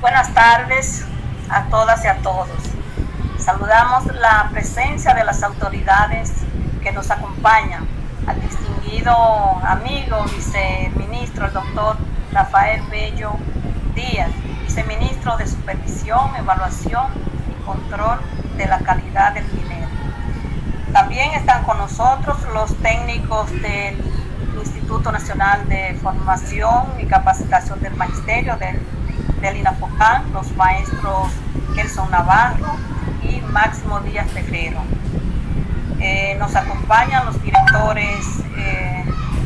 buenas tardes a todas y a todos. Saludamos la presencia de las autoridades que nos acompañan, al distinguido amigo viceministro, el doctor Rafael Bello Díaz, viceministro de Supervisión, Evaluación y Control de la Calidad del MINER. También están con nosotros los técnicos del Instituto Nacional de Formación y Capacitación del Magisterio del INAFOCAN, los maestros Kelson Navarro y Máximo Díaz Ferrero. Nos acompañan los directores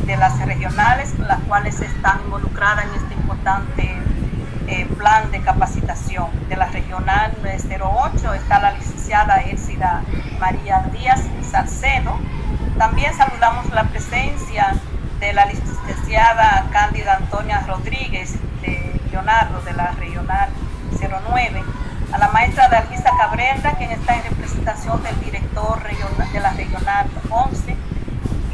de las regionales, las cuales están involucradas en este importante plan de capacitación. De la regional 08 está la licenciada Elcida María Díaz Salcedo. También saludamos la presencia de la licenciada Cándida Antonia Rodríguez de Leonardo, de la regional 09, a la maestra Dalgisa Cabrera, quien está en representación del director de la regional 11,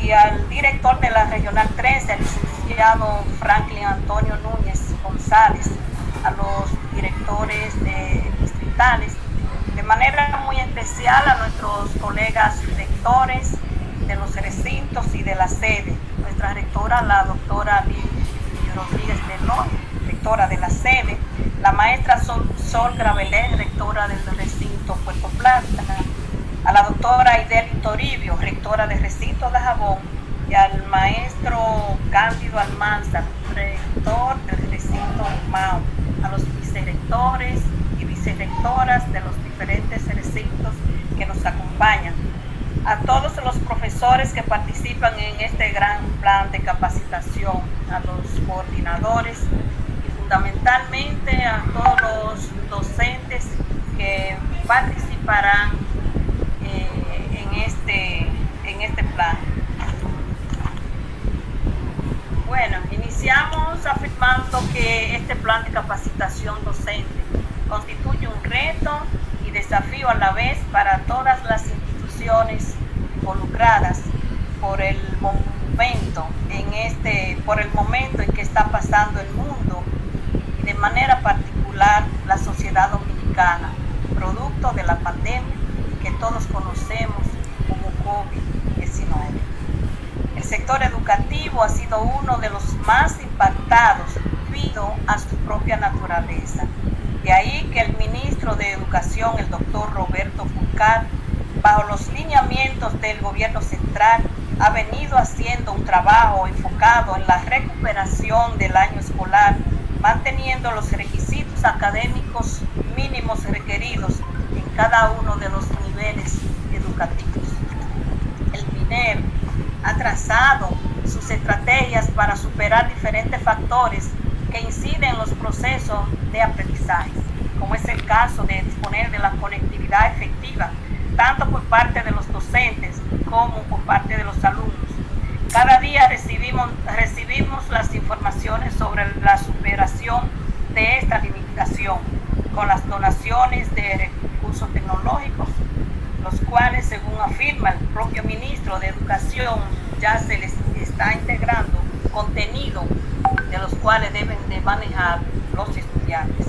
y al director de la regional 13, el licenciado Franklin Antonio Núñez González, a los directores distritales, de manera muy especial a nuestros colegas rectores de los recintos y de la sede. Nuestra rectora, la doctora Lili Rodríguez León, rectora de la sede, la maestra Sol Gravelé, rectora del recinto Puerto Plata, a la doctora Aideli Toribio, rectora del recinto de Jabón, y al maestro Cándido Almanzar, rector del recinto Mao, a los vicerrectores y vicerrectoras de los diferentes recintos que nos acompañan, a todos los profesores que participan en este gran plan de capacitación, a los coordinadores y fundamentalmente a todos los docentes que participarán en este plan. Bueno, iniciamos afirmando que este plan de capacitación docente constituye un reto y desafío a la vez para todas las instituciones involucradas por el momento en que está pasando el mundo y de manera particular la sociedad dominicana, producto de la pandemia que todos conocemos como COVID-19. El sector educativo ha sido uno de los más impactados debido a su propia naturaleza. De ahí que el ministro de Educación, el doctor Roberto Fulcar, bajo los lineamientos del gobierno central, ha venido haciendo un trabajo enfocado en la recuperación del año escolar, manteniendo los requisitos académicos mínimos requeridos en cada uno de los niveles educativos. El MINER ha trazado sus estrategias para superar diferentes factores que inciden en los procesos de aprendizaje, como es el caso de disponer de la conectividad efectiva, tanto por parte de los docentes como por parte de los alumnos. Cada día recibimos las informaciones sobre la superación de esta limitación con las donaciones de recursos tecnológicos, los cuales, según afirma el propio ministro de Educación, ya se les está integrando contenido de los cuales deben de manejar los estudiantes.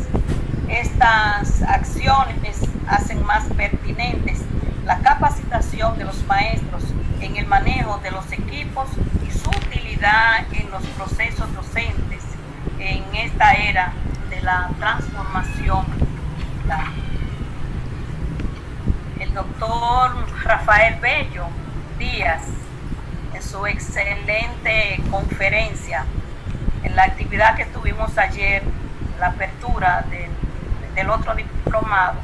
Estas acciones hacen más pertinentes la capacitación de los maestros en el manejo de los equipos y su utilidad en los procesos docentes en esta era de la transformación digital. El doctor Rafael Bello Díaz, en su excelente conferencia, en la actividad que tuvimos ayer, la apertura del otro diplomado,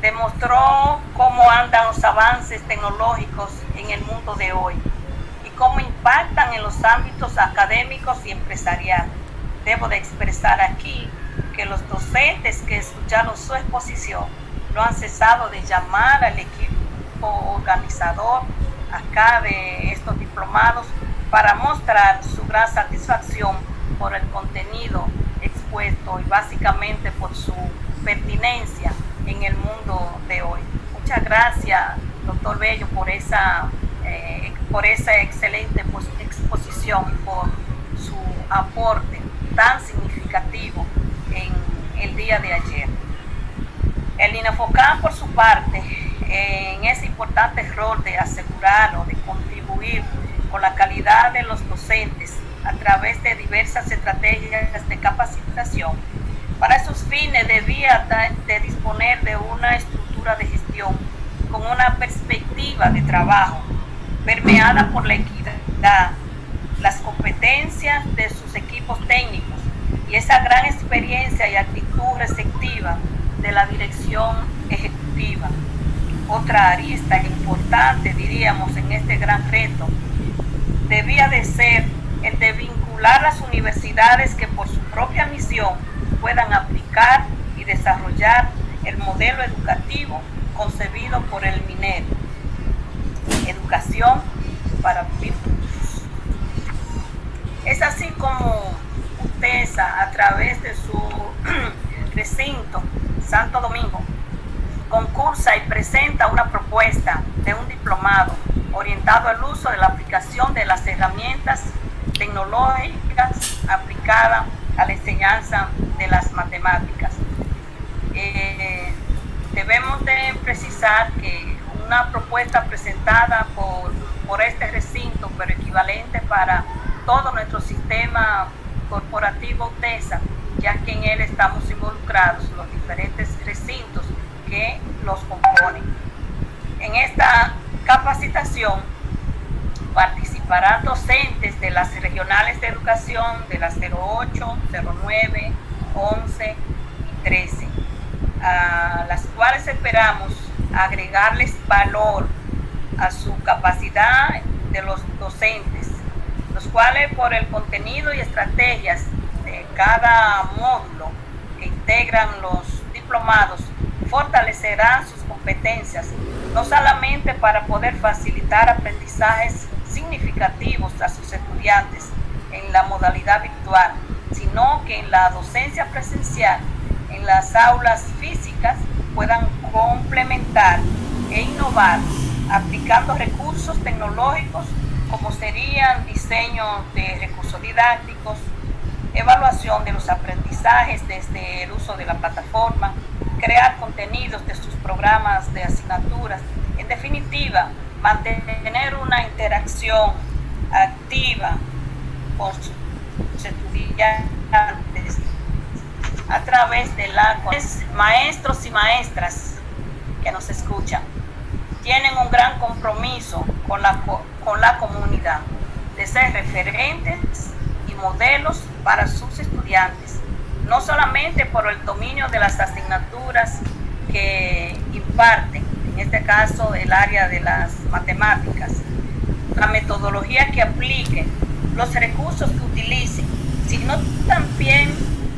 demostró cómo andan los avances tecnológicos en el mundo de hoy y cómo impactan en los ámbitos académicos y empresariales. Debo de expresar aquí que los docentes que escucharon su exposición no han cesado de llamar al equipo organizador acá de estos diplomados para mostrar su gran satisfacción por el contenido expuesto y básicamente por su pertinencia en el mundo de hoy. Muchas gracias, doctor Bello, por esa excelente exposición y por su aporte tan significativo en el día de ayer. El INAFOCAM, por su parte, en ese importante rol de asegurar o de contribuir con la calidad de los docentes a través de diversas estrategias de capacitación, para esos fines debía de disponer de una estructura de gestión con una perspectiva de trabajo permeada por la equidad, las competencias de sus equipos técnicos y esa gran experiencia y actitud receptiva de la dirección ejecutiva. Otra arista importante, diríamos, en este gran reto debía de ser el de vincular las universidades que por su propia misión puedan aplicar y desarrollar el modelo educativo concebido por el MINER, Educación para Vivir Juntos. Es así como UTESA, a través de su recinto Santo Domingo, concursa y presenta una propuesta de un diplomado orientado al uso de la aplicación de las herramientas tecnológicas aplicadas a la enseñanza de las matemáticas. Debemos de precisar que una propuesta presentada por este recinto, pero equivalente para todo nuestro sistema corporativo UTESA, ya que en él estamos involucrados los diferentes recintos que los componen. En esta capacitación participarán docentes de las regionales de educación de las 08, 09, 11 y 13, a las cuales esperamos agregarles valor a su capacidad de los docentes, los cuales por el contenido y estrategias de cada módulo que integran los diplomados fortalecerán sus competencias, no solamente para poder facilitar aprendizajes significativos a sus estudiantes en la modalidad virtual, sino que en la docencia presencial, en las aulas físicas, puedan complementar e innovar aplicando recursos tecnológicos como serían diseño de recursos didácticos, evaluación de los aprendizajes desde el uso de la plataforma, crear contenidos de sus programas de asignaturas, en definitiva, mantener una interacción activa con sus estudiantes a través de maestros y maestras que nos escuchan. Tienen un gran compromiso con la comunidad de ser referentes y modelos para sus estudiantes, no solamente por el dominio de las asignaturas que imparten, en este caso el área de las matemáticas, la metodología que apliquen, los recursos que utilicen, sino también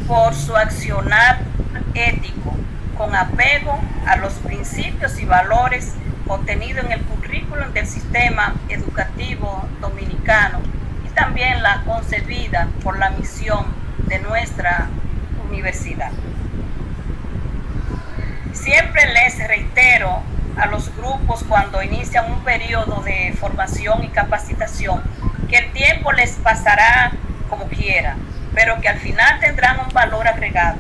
por su accionar ético, con apego a los principios y valores contenidos en el currículum del sistema educativo dominicano y también la concebida por la misión de nuestra universidad. Siempre les reitero a los grupos cuando inician un periodo de formación y capacitación que el tiempo les pasará como quiera, pero que al final tendrán un valor agregado,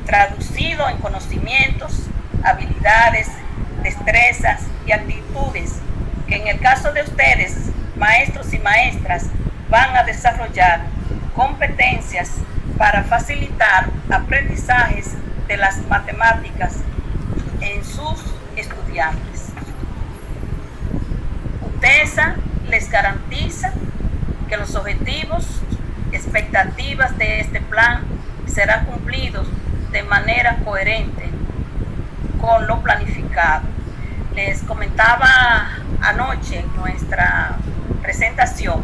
traducido en conocimientos, habilidades, destrezas y actitudes que en el caso de ustedes, maestros y maestras, van a desarrollar competencias para facilitar aprendizajes de las matemáticas en sus estudiantes. UTESA les garantiza que los objetivos, expectativas de este plan serán cumplidos de manera coherente con lo planificado. Les comentaba anoche en nuestra presentación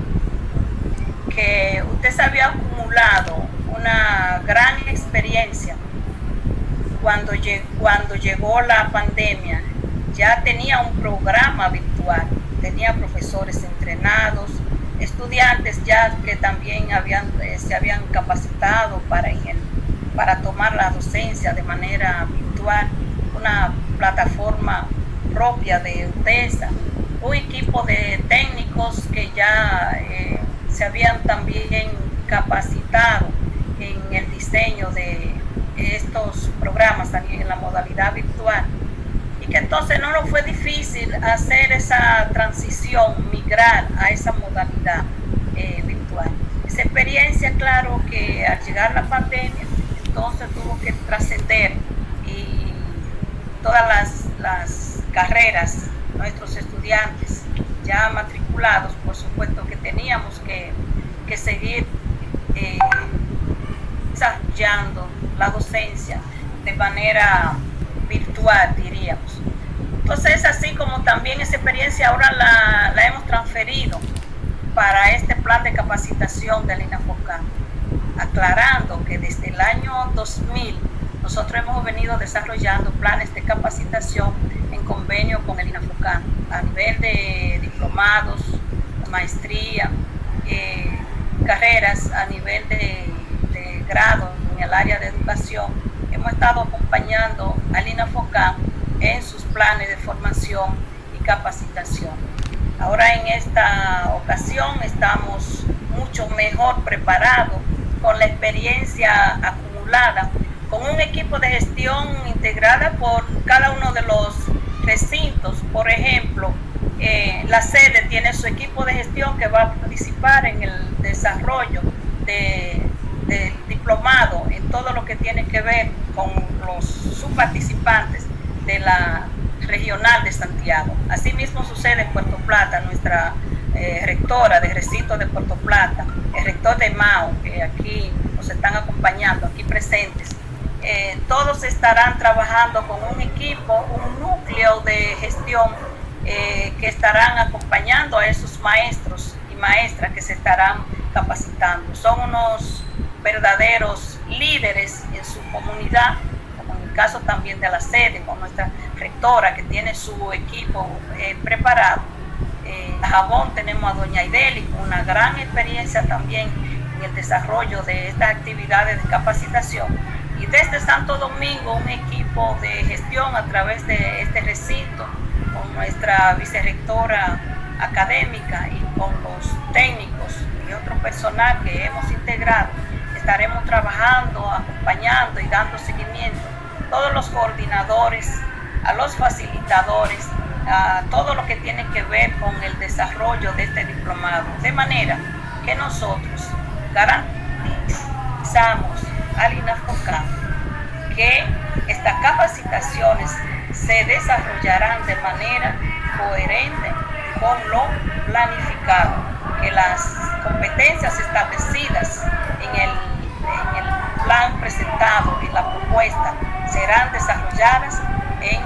que UTESA había acumulado una gran experiencia cuando llegó la pandemia. Ya tenía un programa virtual, tenía profesores entrenados, estudiantes ya que también se habían capacitado para tomar la docencia de manera virtual, una plataforma propia de UTESA, un equipo de técnicos que ya se habían también capacitado en el diseño de estos programas en la modalidad virtual, y que entonces no nos fue difícil hacer esa transición, migrar a esa modalidad virtual. Esa experiencia, claro, que al llegar la pandemia, entonces tuvo que trascender, y todas las carreras, nuestros estudiantes ya matriculados, por supuesto que teníamos que seguir desarrollando la docencia de manera virtual, diríamos. Entonces, así como también esa experiencia ahora la hemos transferido para este plan de capacitación del INAFOCAN, aclarando que desde el año 2000 nosotros hemos venido desarrollando planes de capacitación en convenio con el INAFOCAN a nivel de diplomados, maestría, carreras a nivel de grado en el área de educación. Hemos estado acompañando al INAFOCAN en sus planes de formación y capacitación. Ahora en esta ocasión estamos mucho mejor preparados con la experiencia acumulada, con un equipo de gestión integrada por cada uno de los recintos. Por ejemplo, la sede tiene su equipo de gestión que va a participar en el desarrollo del diplomado en todo lo que tiene que ver con los subparticipantes de la regional de Santiago. Asimismo sucede en Puerto Plata, nuestra rectora de recinto de Puerto Plata, el rector de Mao, que aquí nos están acompañando, aquí presentes. Todos estarán trabajando con un equipo, un núcleo de gestión que estarán acompañando a esos maestros y maestras que se estarán capacitando. Son unos verdaderos líderes en su comunidad, como en el caso también de la sede, con nuestra rectora que tiene su equipo preparado. En Jabón tenemos a doña Ideli con una gran experiencia también en el desarrollo de estas actividades de capacitación. Y desde Santo Domingo un equipo de gestión a través de este recinto, con nuestra vicerrectora académica y con los técnicos y otro personal que hemos integrado. Estaremos trabajando, acompañando y dando seguimiento a todos los coordinadores, a los facilitadores, a todo lo que tiene que ver con el desarrollo de este diplomado, de manera que nosotros garantizamos al INAFOCAN que estas capacitaciones se desarrollarán de manera coherente con lo planificado, que las competencias establecidas en el plan presentado, en la propuesta, serán desarrolladas en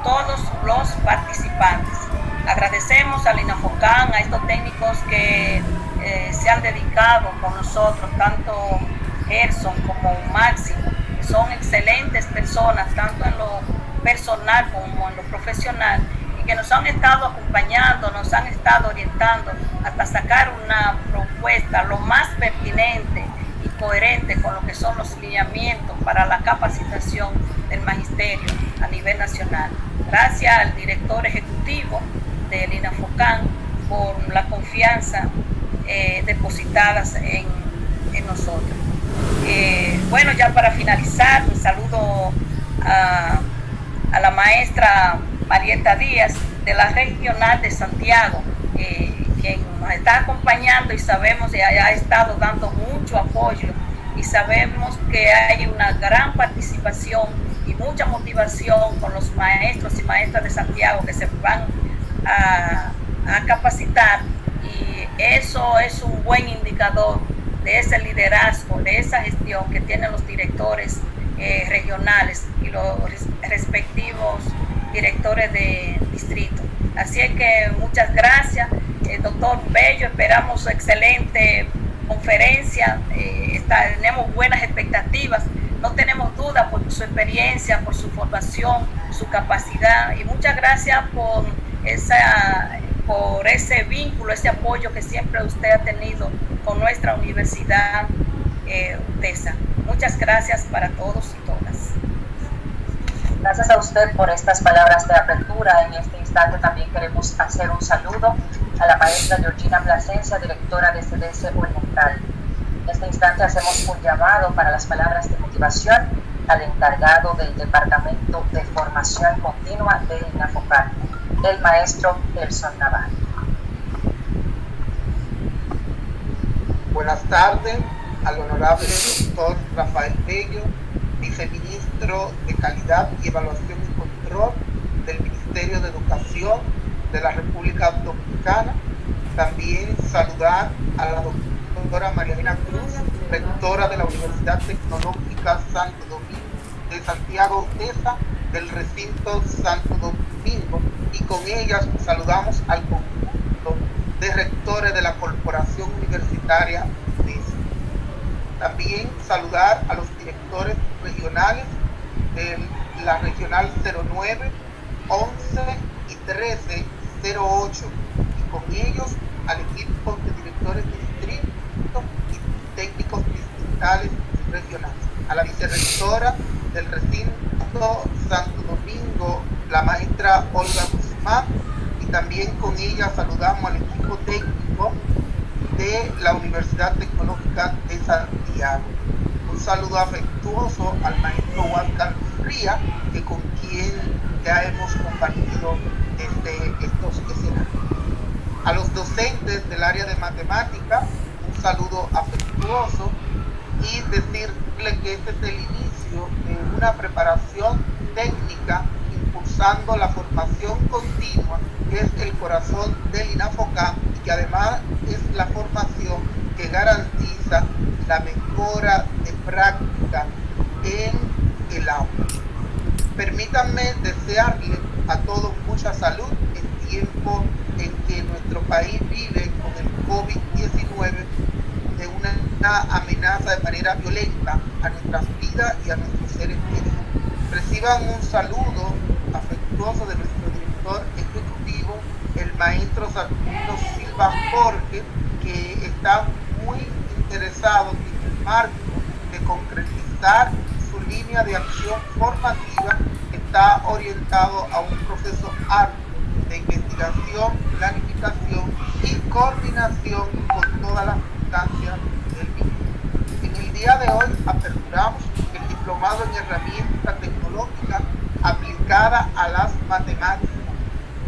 todos los participantes. Agradecemos al INAFOCAN, a estos técnicos que se han dedicado con nosotros, tanto Gerson como Máximo, que son excelentes personas, tanto en lo personal como en lo profesional, y que nos han estado acompañando, nos han estado orientando hasta sacar una propuesta lo más pertinente y coherente con lo que son los lineamientos para la capacitación del magisterio a nivel nacional. Gracias al director ejecutivo del INAFOCAN por la confianza depositada en nosotros. Bueno, ya para finalizar, un saludo a la maestra Marieta Díaz de la Regional de Santiago, quien nos está acompañando y sabemos que ha estado dando mucho apoyo, y sabemos que hay una gran participación y mucha motivación con los maestros y maestras de Santiago que se van a capacitar, y eso es un buen indicador de ese liderazgo, de esa gestión que tienen los directores regionales y los respectivos directores de distrito. Así es que muchas gracias, doctor Bello, esperamos su excelente conferencia, tenemos buenas expectativas, no tenemos duda por su experiencia, por su formación, su capacidad, y muchas gracias por ese vínculo, ese apoyo que siempre usted ha tenido con nuestra universidad UTESA. Muchas gracias para todos y todas. Gracias a usted por estas palabras de apertura. En este instante también queremos hacer un saludo a la maestra Georgina Plasencia, directora de CDC Oriental. En este instante hacemos un llamado para las palabras de motivación al encargado del Departamento de Formación Continua del INAFOCAN, el maestro Gelson Navarro. Buenas tardes al honorable doctor Rafael Bello, viceministro de Calidad y Evaluación y Control del Ministerio de Educación de la República Dominicana. También saludar a la doctora María Elena Cruz, rectora de la Universidad Tecnológica Santo Domingo de Santiago UTESA, del recinto Santo Domingo, y con ellas saludamos al conjunto de rectores de la Corporación Universitaria UTESA. También saludar a los directores regionales de la Regional 09, 11 y 13, 08, y con ellos al equipo de directores de distrito y técnicos distritales y regionales. A la vicerrectora del recinto Santo Domingo, la maestra Olga Guzmán, y también con ella saludamos al equipo técnico de la Universidad Tecnológica de Santiago. Un saludo afectuoso al maestro Huáscar Fría, que con quien ya hemos compartido desde estos escenarios. A los docentes del área de matemática, un saludo afectuoso y decirle que este es el inicio de una preparación técnica impulsando la formación continua, que es el corazón del INAFOCAN, y que además es la formación que garantiza la mejora de práctica en el aula. Permítanme desearle a todos mucha salud en tiempo en que nuestro país vive con el COVID-19 de una amenaza de manera violenta a nuestras vidas y a nuestros seres queridos. Reciban un saludo afectuoso de nuestro director ejecutivo, el maestro Saturnino Silva Jorge, que está muy interesado en el marco de concretizar su línea de acción formativa, que está orientado a un proceso amplio de investigación, planificación y coordinación con todas las instancias del mismo. En el día de hoy aperturamos el diplomado en herramientas tecnológicas aplicadas a las matemáticas,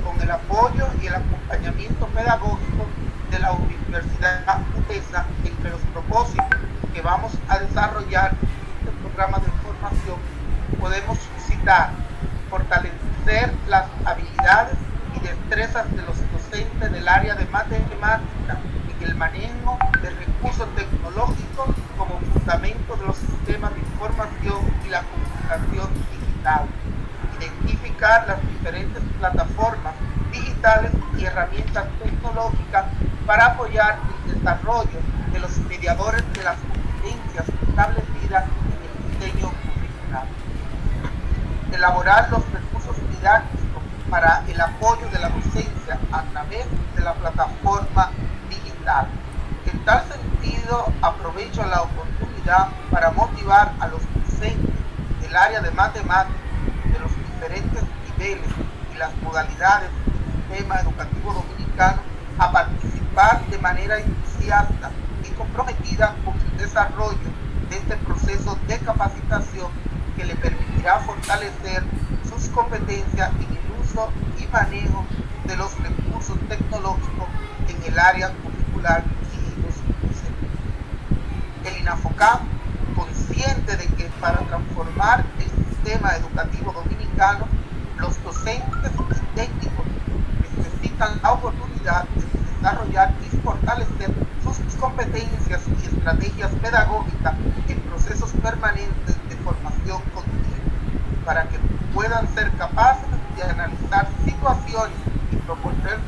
con el apoyo y el acompañamiento pedagógico de la Universidad UTESA. Entre los propósitos que vamos a desarrollar en este programa de formación podemos citar: fortalecer las habilidades y destrezas de los docentes del área de matemática en el manejo de recursos tecnológicos como fundamento de los sistemas de información y la comunicación digital. Identificar las diferentes plataformas digitales y herramientas tecnológicas para apoyar el desarrollo de los mediadores de las competencias establecidas en el diseño curricular. Elaborar los recursos didácticos para el apoyo de la docencia a través de la plataforma digital. En tal sentido, aprovecho la oportunidad para motivar a los docentes del área de matemáticas de los diferentes niveles y las modalidades del sistema educativo dominicano a participar de manera entusiasta y comprometida con el desarrollo de este proceso de capacitación que le permitirá fortalecer sus competencias en el uso y manejo de los recursos tecnológicos en el área curricular y los docentes. El INAFOCAN, consciente de que para transformar el sistema educativo dominicano, los docentes y técnicos necesitan la oportunidad de desarrollar y fortalecer sus competencias y estrategias pedagógicas en procesos permanentes de formación continua, para que puedan ser capaces de analizar situaciones y proponer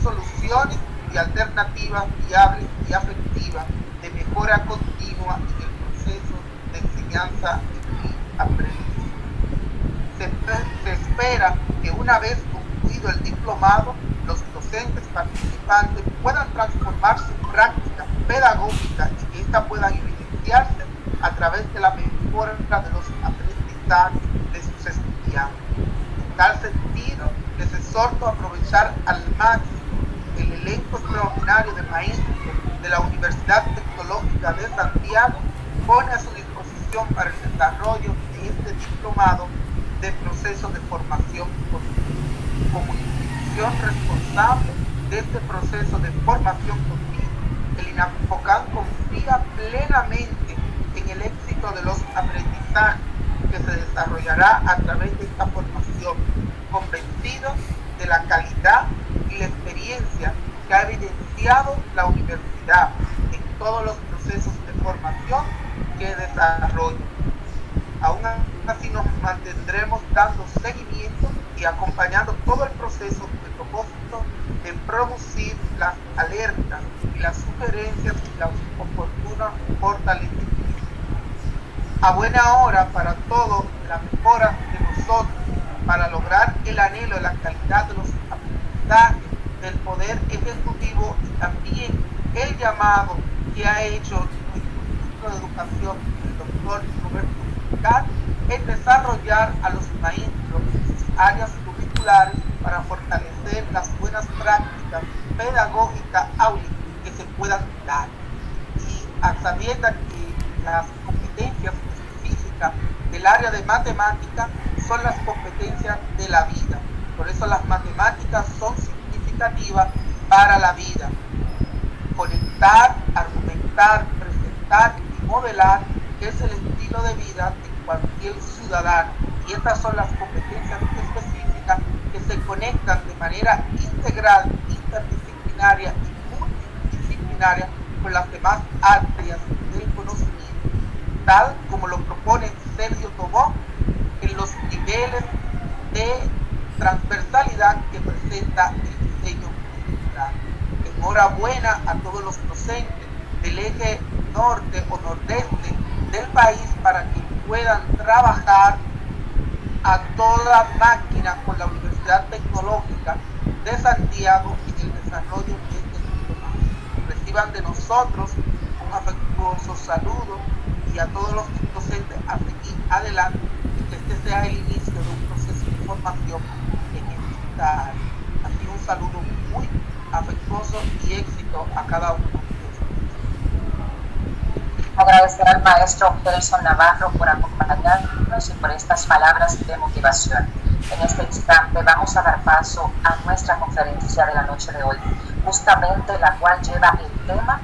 soluciones y alternativas viables y afectivas de mejora continua en el proceso de enseñanza y aprendizaje. Se espera que una vez concluido el diplomado, los docentes participantes puedan transformar su práctica pedagógica y que ésta pueda evidenciarse a través de la mejora de los aprendizajes de sus estudiantes. En tal sentido, les exhorto a aprovechar al máximo el elenco extraordinario de maestros de la Universidad Tecnológica de Santiago pone a su disposición para el desarrollo de del diplomado de proceso de formación continua. Como institución responsable de este proceso de formación continua, el INAFOCAN confía plenamente en el éxito de los aprendizajes que se desarrollará a través de esta formación, convencido de la calidad y la experiencia que ha evidenciado la universidad en todos los procesos de formación que desarrolla. Aún así nos mantendremos dando seguimiento y acompañando todo el proceso con el propósito de producir las alertas y las sugerencias y los oportunos fortalecimientos. A buena hora para todo la mejora de nosotros, para lograr el anhelo de la calidad de los aprendizajes del Poder Ejecutivo y también el llamado que ha hecho nuestro ministro de Educación, el doctor Roberto Fulcar, es desarrollar a los maestros sus áreas curriculares para fortalecer las buenas prácticas pedagógicas aulas que se puedan dar. Y a sabiendas que las competencias específicas del área de matemática son las competencias de la vida. Por eso las matemáticas son significativas para la vida. Conectar, argumentar, presentar y modelar es el estilo de vida de cualquier ciudadano. Y estas son las competencias específicas que se conectan de manera integral, interdisciplinaria y multidisciplinaria con las demás áreas del conocimiento, tal como lo propone Sergio Tobón en los niveles de transversalidad que presenta el diseño curricular. Enhorabuena a todos los docentes del eje norte o nordeste del país para que puedan trabajar a toda máquina con la Universidad Tecnológica de Santiago en el desarrollo de este diplomado. Reciban de nosotros un afectuoso saludo y a todos los docentes a seguir adelante y que este sea el inicio de un proceso de formación en esta área. Así un saludo muy afectuoso y éxito a cada uno de ustedes. Agradecer al maestro Gelson Navarro por acompañarnos y por estas palabras de motivación. En este instante vamos a dar paso a nuestra conferencia de la noche de hoy, justamente la cual lleva el tema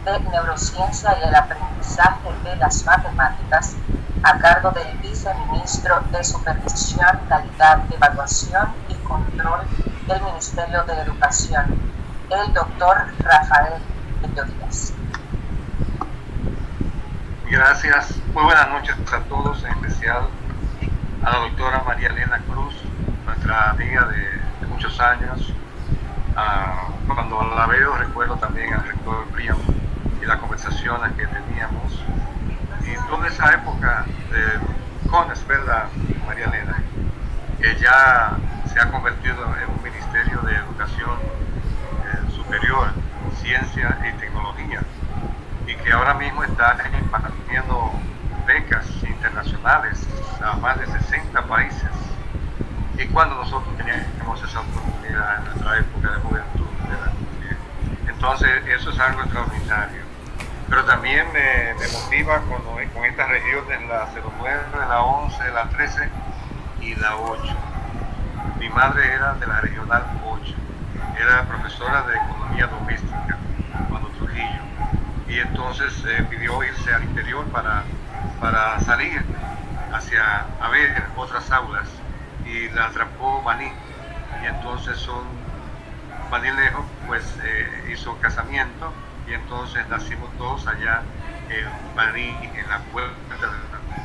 de neurociencia y el aprendizaje de las matemáticas a cargo del viceministro de Supervisión, Calidad, Evaluación y Control del Ministerio de Educación, el doctor Rafael Díaz. Gracias, muy buenas noches a todos, en especial a la doctora María Elena Cruz, nuestra amiga de muchos años. Cuando la veo recuerdo también al rector Brian y las conversaciones que teníamos. Y toda esa época de CONES, ¿verdad, María Elena? Que ya se ha convertido en un ministerio de educación superior, ciencia y tecnología, y que ahora mismo está impartiendo becas internacionales a más de 60 países. Y cuando nosotros teníamos esa oportunidad en nuestra época de juventud, ¿verdad? Entonces eso es algo extraordinario. Pero también me motiva con estas regiones, la 09, la 11, la 13 y la 8. Mi madre era de la regional 8, era profesora de economía doméstica cuando Trujillo, y entonces pidió irse al interior para salir a ver otras aulas, y la atrapó Maní, y entonces Maní Lejos pues hizo casamiento, y entonces nacimos todos allá en Maní, en la puerta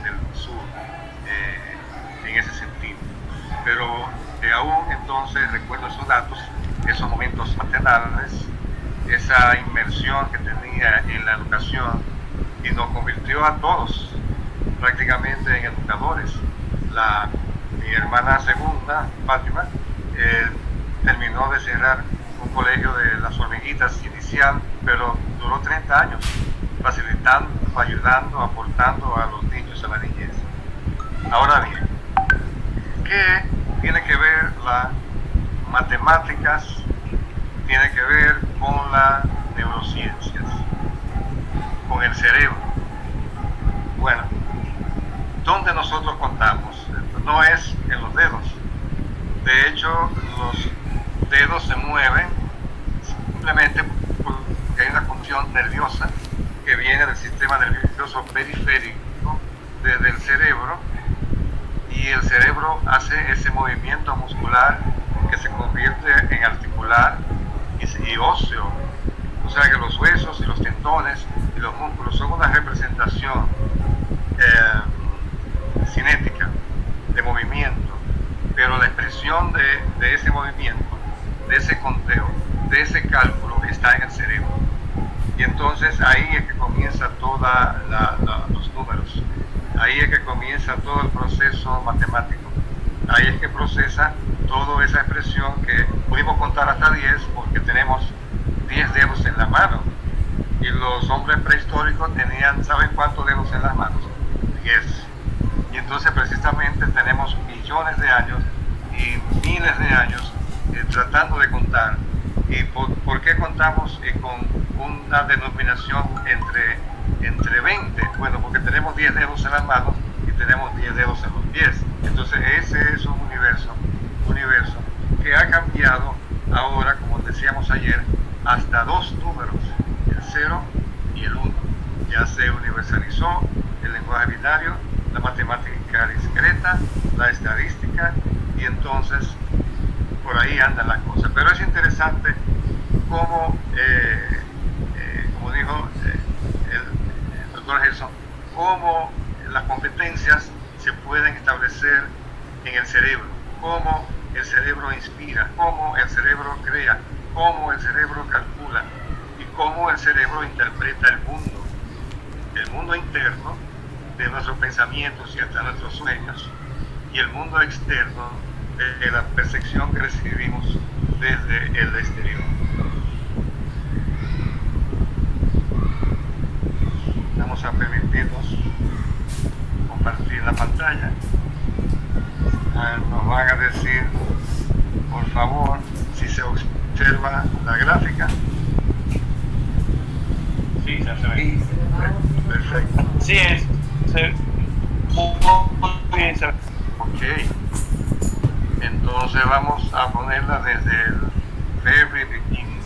del sur, en ese sentido. Pero aún entonces recuerdo esos datos, esos momentos maternales, esa inmersión que tenía en la educación, y nos convirtió a todos prácticamente en educadores. Mi hermana segunda, Fátima, terminó de cerrar un colegio de las hormiguitas inicial, pero duró 30 años facilitando, ayudando, aportando a los niños, a la niñez. Ahora bien, ¿qué tiene que ver las matemáticas? Tiene que ver con las neurociencias, con el cerebro. Bueno, ¿dónde nosotros contamos? No es en los dedos. De hecho, los dedos se mueven simplemente porque hay una función nerviosa que viene del sistema nervioso periférico desde el cerebro, y el cerebro hace ese movimiento muscular que se convierte en articular y óseo. O sea que los huesos y los tendones y los músculos son una representación cinética de movimiento, pero la expresión de ese movimiento, de ese conteo, de ese cálculo está en el cerebro. Y entonces ahí es que comienza toda los números, ahí es que comienza todo el proceso matemático, ahí es que procesa toda esa expresión que pudimos contar hasta 10 porque tenemos 10 dedos en la mano, y los hombres prehistóricos tenían, ¿saben cuántos dedos en las manos? 10. Y entonces precisamente tenemos millones de años y miles de años tratando de contar. ¿Y por qué contamos con una denominación entre 20? Bueno, porque tenemos 10 dedos en las manos y tenemos 10 dedos en los pies. Entonces ese es un universo que ha cambiado ahora, como decíamos ayer, hasta dos números, el 0 y el 1. Ya se universalizó el lenguaje binario, la matemática discreta, la estadística, y entonces por ahí andan las cosas. Pero es interesante cómo, como dijo el doctor Gerson, cómo las competencias se pueden establecer en el cerebro, cómo el cerebro inspira, cómo el cerebro crea, cómo el cerebro calcula y cómo el cerebro interpreta el mundo interno de nuestros pensamientos y hasta nuestros sueños, y el mundo externo de la percepción que recibimos desde el exterior. Vamos a permitirnos compartir la pantalla. Nos van a decir, por favor, si se observa la gráfica. Sí, se ve. Perfecto. Sí, muy bien. Ok. Entonces vamos a ponerla desde el very beginning,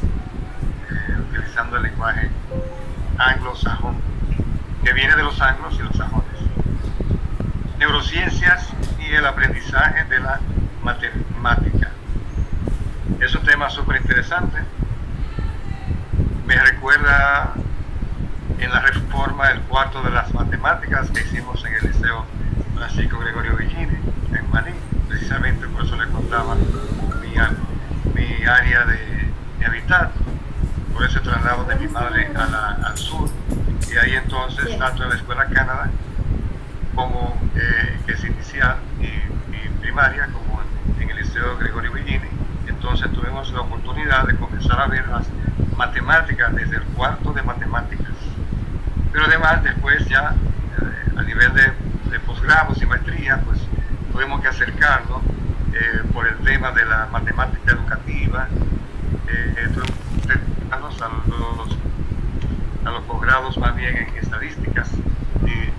utilizando el lenguaje anglosajón, que viene de los anglos y los sajones. Neurociencias y el aprendizaje de la matemática. Es un tema súper interesante. Me recuerda en la reforma el cuarto de las matemáticas que hicimos en el Liceo Francisco Gregorio Villini, en Maní. Precisamente por eso le contaba mi área de hábitat, por ese traslado de mi madre al sur, y ahí entonces, tanto en la Escuela Canadá como que es inicial y primaria, como en el Liceo Gregorio Villini, entonces tuvimos la oportunidad de comenzar a ver las matemáticas desde el cuarto de matemáticas. Pero además después ya a nivel de posgrados y maestría, pues tuvimos que acercarnos por el tema de la matemática educativa, tuvimos que acercarnos a los posgrados más bien en estadísticas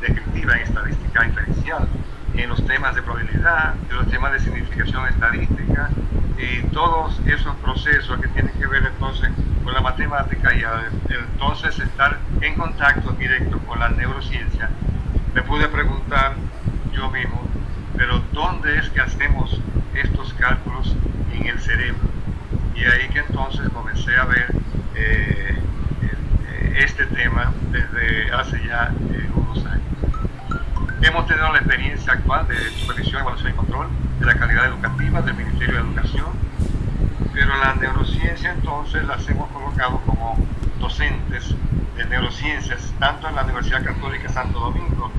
descriptiva, en estadística inferencial, en los temas de probabilidad, en los temas de significación estadística, y todos esos procesos que tienen que ver entonces con la matemática, y entonces estar en contacto directo con la neurociencia. Me pude preguntar yo mismo, pero ¿dónde es que hacemos estos cálculos en el cerebro? Y ahí que entonces comencé a ver este tema desde hace ya unos años. Hemos tenido la experiencia actual de supervisión, evaluación y control de la calidad educativa del Ministerio de Educación, pero la neurociencia entonces las hemos colocado como docentes de neurociencias, tanto en la Universidad Católica Santo Domingo,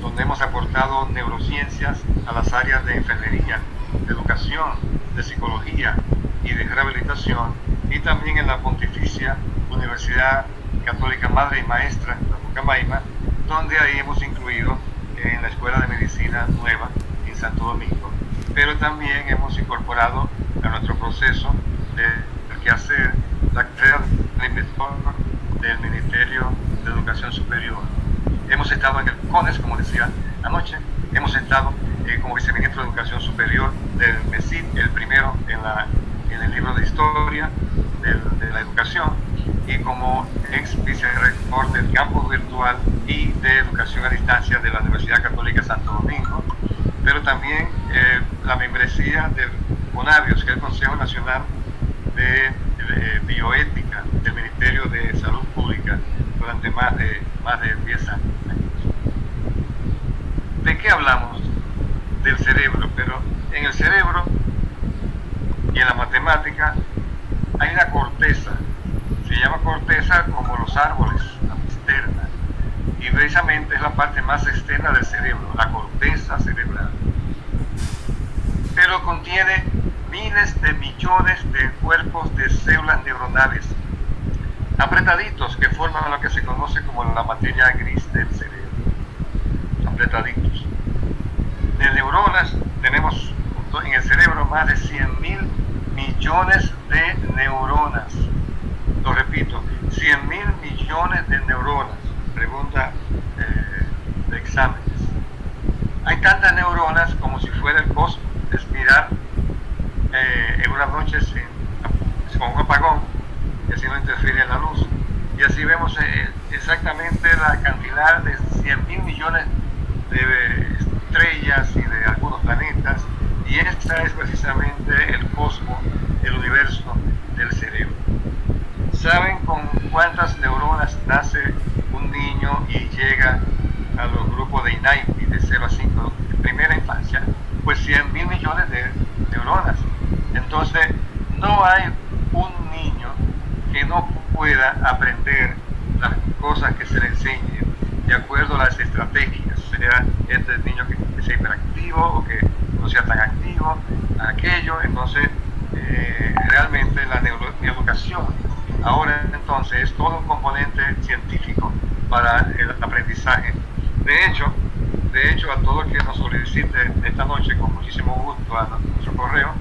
donde hemos aportado neurociencias a las áreas de enfermería, de educación, de psicología y de rehabilitación, y también en la Pontificia Universidad Católica Madre y Maestra, la Pucamaima, donde ahí hemos incluido en la Escuela de Medicina Nueva en Santo Domingo, pero también hemos incorporado a nuestro proceso de quehacer la carrera de inspector del Ministerio de Educación Superior. Hemos estado en el CONES, como decía anoche, hemos estado como viceministro de Educación Superior del MESID, el primero en el libro de historia de la educación, y como ex vicerrector del campus virtual y de educación a distancia de la Universidad Católica Santo Domingo, pero también la membresía del CONABIOS, que es el Consejo Nacional de Bioética del Ministerio de Salud Pública, durante más de 10 años. ¿De qué hablamos? Del cerebro, pero en el cerebro y en la matemática hay una corteza, se llama corteza como los árboles, la externa, y precisamente es la parte más externa del cerebro, la corteza cerebral. Pero contiene miles de millones de cuerpos de células neuronales apretaditos que forman lo que se conoce como la materia gris del cerebro. Apretaditos. De neuronas tenemos en el cerebro más de 100.000 millones de neuronas. Lo repito, 100.000 millones de neuronas. Pregunta de exámenes. Hay tantas neuronas como si fuera el cosmos, respirar en una noche con un apagón, y así no interfiere en la luz. Y así vemos exactamente la cantidad de 100.000 millones de estrellas y de algunos planetas, y esta es precisamente el cosmos, el universo del cerebro. ¿Saben con cuántas neuronas nace un niño y llega a los grupos de INAIPI de 0 a 5, primera infancia? Pues 100.000 millones de neuronas. Entonces, no hay un niño que no pueda aprender las cosas que se le enseñen de acuerdo a las estrategias, sea este niño que sea hiperactivo o que no sea tan activo, aquello. Entonces realmente la educación ahora entonces es todo un componente científico para el aprendizaje. De hecho a todo el que nos solicite esta noche, con muchísimo gusto, a nuestro correo,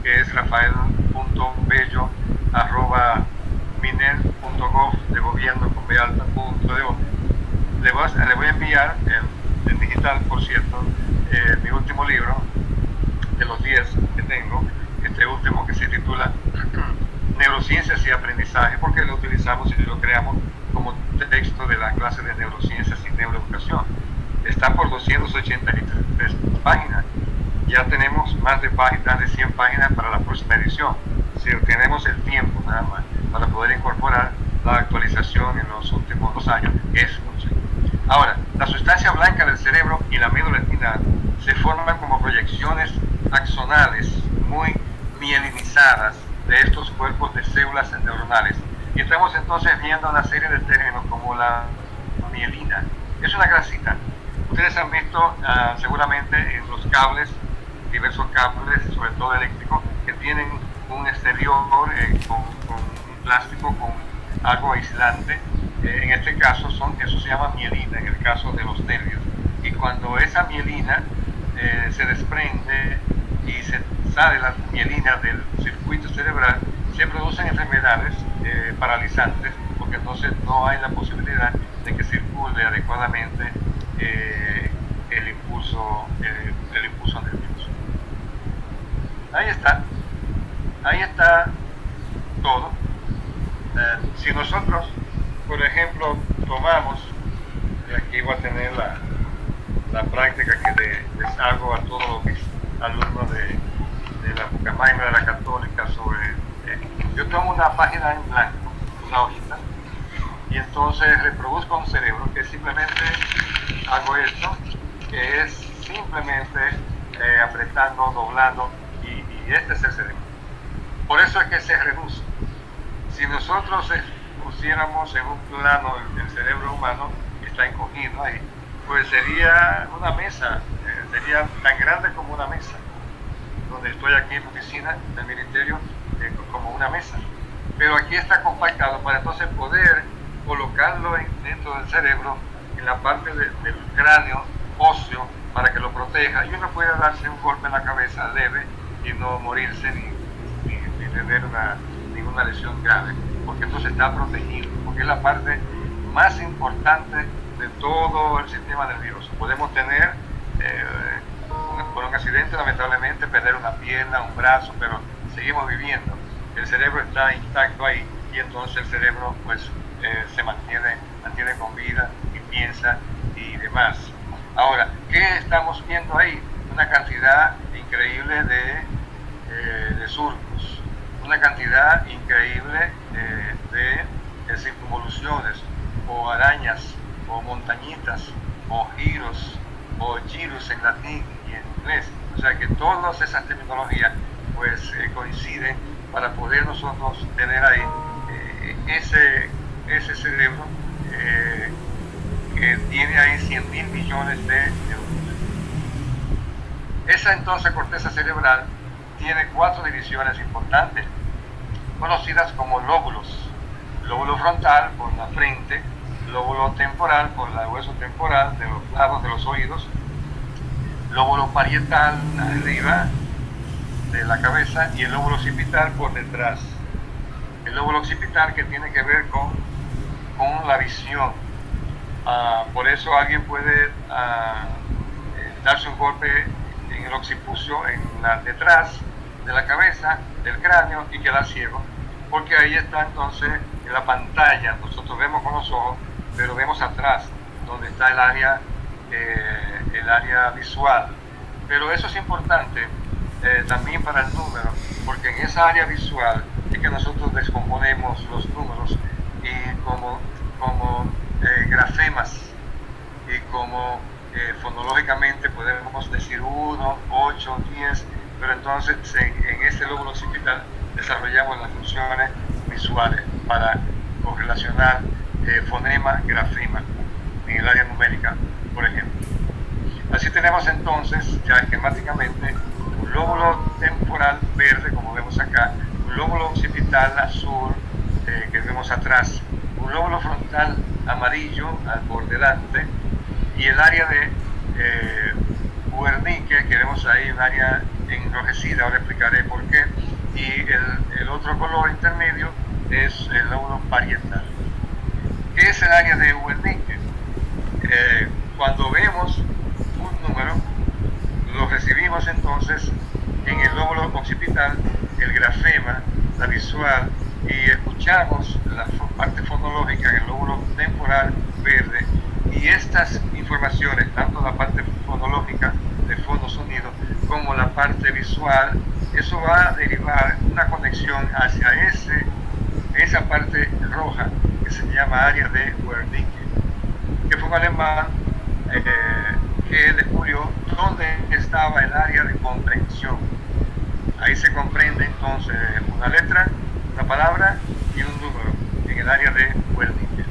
que es rafael.bello@minel.gov de gobierno con bealta.de. Le voy a enviar en digital, por cierto, mi último libro, de los 10 que tengo, este último que se titula Neurociencias y Aprendizaje, porque lo utilizamos y lo creamos como texto de la clase de neurociencias y neuroeducación. Está por 283 páginas. Ya tenemos más de 100 páginas para la próxima edición, si tenemos el tiempo nada más para poder incorporar la actualización en los últimos 2 años, que es mucho. Ahora, la sustancia blanca del cerebro y la médula espinal se forman como proyecciones axonales muy mielinizadas de estos cuerpos de células neuronales. Y estamos entonces viendo una serie de términos como la mielina. Es una grasita. Ustedes han visto seguramente en los cables, diversos cables, sobre todo eléctricos, que tienen un exterior con un plástico, con algo aislante. En este caso eso se llama mielina, en el caso de los nervios. Y cuando esa mielina se desprende y se sale la mielina del circuito cerebral, se producen enfermedades paralizantes, porque entonces no hay la posibilidad de que circule adecuadamente el impulso nervioso. Ahí está todo. Si nosotros, por ejemplo, tomamos, aquí voy a tener la práctica que les hago a todos los alumnos de la Pucamaima de la Católica sobre, yo tomo una página en blanco, una hojita, y entonces reproduzco un cerebro, que simplemente hago esto, que es simplemente apretando, doblando, y este es el cerebro. Por eso es que se reduce. Si nosotros pusiéramos en un plano el cerebro humano, que está encogido ahí, pues sería una mesa, sería tan grande como una mesa, donde estoy aquí en la oficina del ministerio, como una mesa. Pero aquí está compactado para entonces poder colocarlo dentro del cerebro, en la parte del cráneo óseo, para que lo proteja, y uno puede darse un golpe en la cabeza leve y no morirse ni tener ninguna lesión grave, porque entonces está protegido, porque es la parte más importante de todo el sistema nervioso. Podemos tener, por un accidente, lamentablemente, perder una pierna, un brazo, pero seguimos viviendo. El cerebro está intacto ahí y entonces el cerebro pues se mantiene con vida y piensa y demás. Ahora, ¿qué estamos viendo ahí? Una cantidad increíble de surcos, una cantidad increíble de circunvoluciones o arañas o montañitas o giros o girus en latín y en inglés. O sea que todas esas terminologías pues coinciden para poder nosotros tener ahí ese cerebro que tiene ahí 100.000 millones de neuronas. Esa entonces corteza cerebral tiene 4 divisiones importantes, conocidas como lóbulos. Lóbulo frontal por la frente, lóbulo temporal por el hueso temporal de los lados de los oídos, lóbulo parietal arriba de la cabeza y el lóbulo occipital por detrás. El lóbulo occipital que tiene que ver con la visión. Por eso alguien puede darse un golpe en el occipucio, detrás de la cabeza, del cráneo y quedar ciego, porque ahí está entonces en la pantalla. Nosotros vemos con los ojos, pero vemos atrás, donde está el área visual. Pero eso es importante también para el número, porque en esa área visual es que nosotros descomponemos los números y como grafemas y como fonológicamente podemos decir 1, 8, 10, pero entonces en ese lóbulo occipital desarrollamos las funciones visuales para correlacionar fonema, grafema en el área numérica, por ejemplo. Así tenemos entonces ya esquemáticamente un lóbulo temporal verde, como vemos acá, un lóbulo occipital azul que vemos atrás, un lóbulo frontal amarillo por delante y el área de Wernicke, que vemos ahí, un área enrojecida, ahora explicaré por qué, y el otro color intermedio es el lóbulo parietal. ¿Qué es el área de Wernicke? Cuando vemos un número, lo recibimos entonces en el lóbulo occipital, el grafema, la visual, y escuchamos la parte fonológica en el lóbulo temporal verde, y estas informaciones, tanto la parte fonológica de fondo sonido como la parte visual, eso va a derivar una conexión hacia esa parte roja que se llama área de Wernicke, que fue un alemán que descubrió dónde estaba el área de comprensión. Ahí se comprende entonces una letra, una palabra y un número en el área de Wernicke.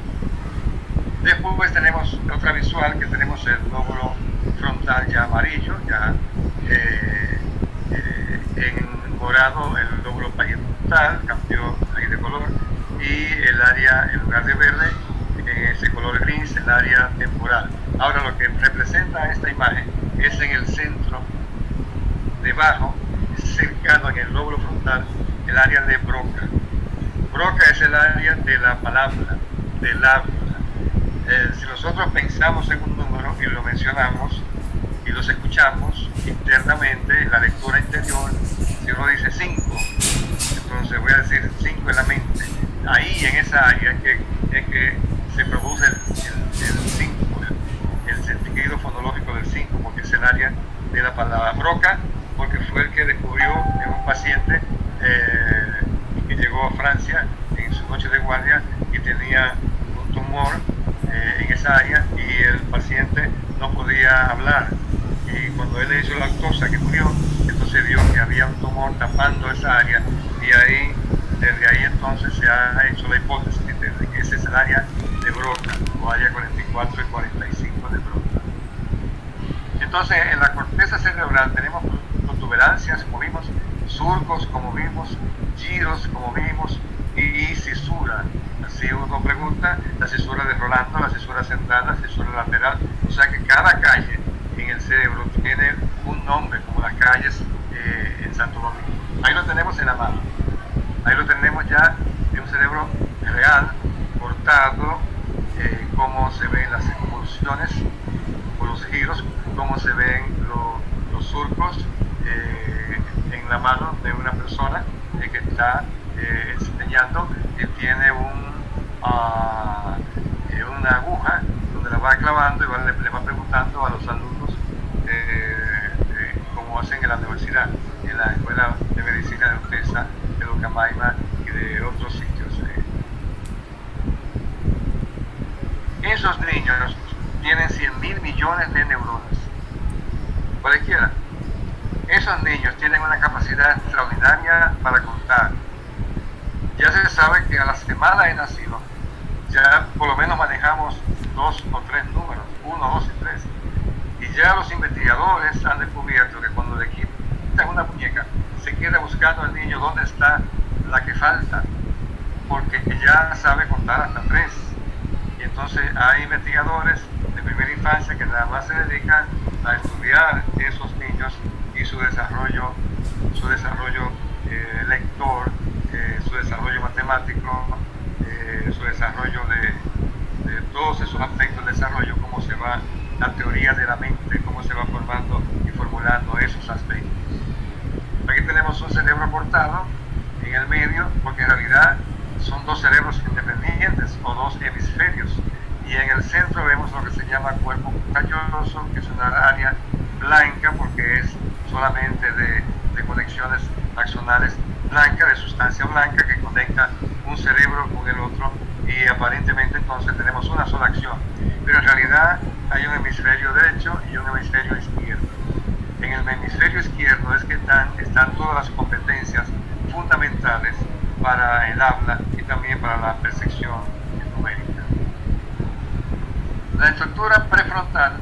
Después tenemos otra visual, que tenemos el lóbulo frontal ya amarillo, ya en morado el lóbulo parietal cambió ahí de color, y el área, en lugar de verde, ese color gris, el área temporal. Ahora lo que representa esta imagen es en el centro, debajo, cercano en el lóbulo frontal, el área de Broca. Broca es el área de la palabra, del habla. Si nosotros pensamos en un número y lo mencionamos y los escuchamos internamente, en la lectura interior, si uno dice 5, entonces voy a decir 5 en la mente. Ahí en esa área es que se produce el 5, el sentido fonológico del 5, porque es el área de la palabra. Broca, porque fue el que descubrió en un paciente que llegó a Francia en su noche de guardia y tenía un tumor en esa área, y el paciente no podía hablar, y cuando él le hizo la autopsia que murió, entonces vio que había un tumor tapando esa área, y ahí, desde ahí entonces se ha hecho la hipótesis de que ese es el área de Broca, o área 44 y 45 de Broca. Entonces en la corteza cerebral tenemos protuberancias, como vimos, surcos, como vimos, giros, como vimos, y cisura. Así uno pregunta, la cisura de Rolando, la cisura central, la cisura lateral. O sea que cada calle en el cerebro tiene un nombre, como las calles en Santo Domingo. Ahí lo tenemos en la mano. Ahí lo tenemos ya de un cerebro real, cortado, como cómo se ven las convulsiones o los giros, cómo se ven los surcos en la mano de una persona que está enseñando, que tiene una aguja donde la va clavando y le va preguntando a los alumnos como hacen en la universidad, en la Escuela de Medicina de UTESA, de Ucamaima y de otros sitios. Esos niños tienen 100.000 millones de neuronas, cualquiera. Esos niños tienen una capacidad extraordinaria para contar. Ya se sabe que a la semana de nacido ya por lo menos manejamos 2 o 3 números, 1, 2 y 3. Y ya los investigadores han descubierto que cuando le quitan una muñeca, se queda buscando al niño dónde está la que falta, porque ya sabe contar hasta 3. Y entonces hay investigadores de primera infancia que nada más se dedican a estudiar esos niños y su desarrollo lector, su desarrollo matemático, su desarrollo de todos esos aspectos de desarrollo, cómo se va la teoría de la mente, cómo se va formando y formulando esos aspectos. Aquí tenemos un cerebro cortado en el medio, porque en realidad son 2 cerebros independientes o 2 hemisferios, y en el centro vemos lo que se llama cuerpo calloso, que es una área blanca porque es solamente de conexiones axonales blancas, de sustancia blanca que conecta un cerebro con el otro, y aparentemente entonces tenemos una sola acción, pero en realidad hay un hemisferio derecho y un hemisferio izquierdo. En el hemisferio izquierdo es que están todas las competencias fundamentales para el habla y también para la percepción numérica. La estructura prefrontal,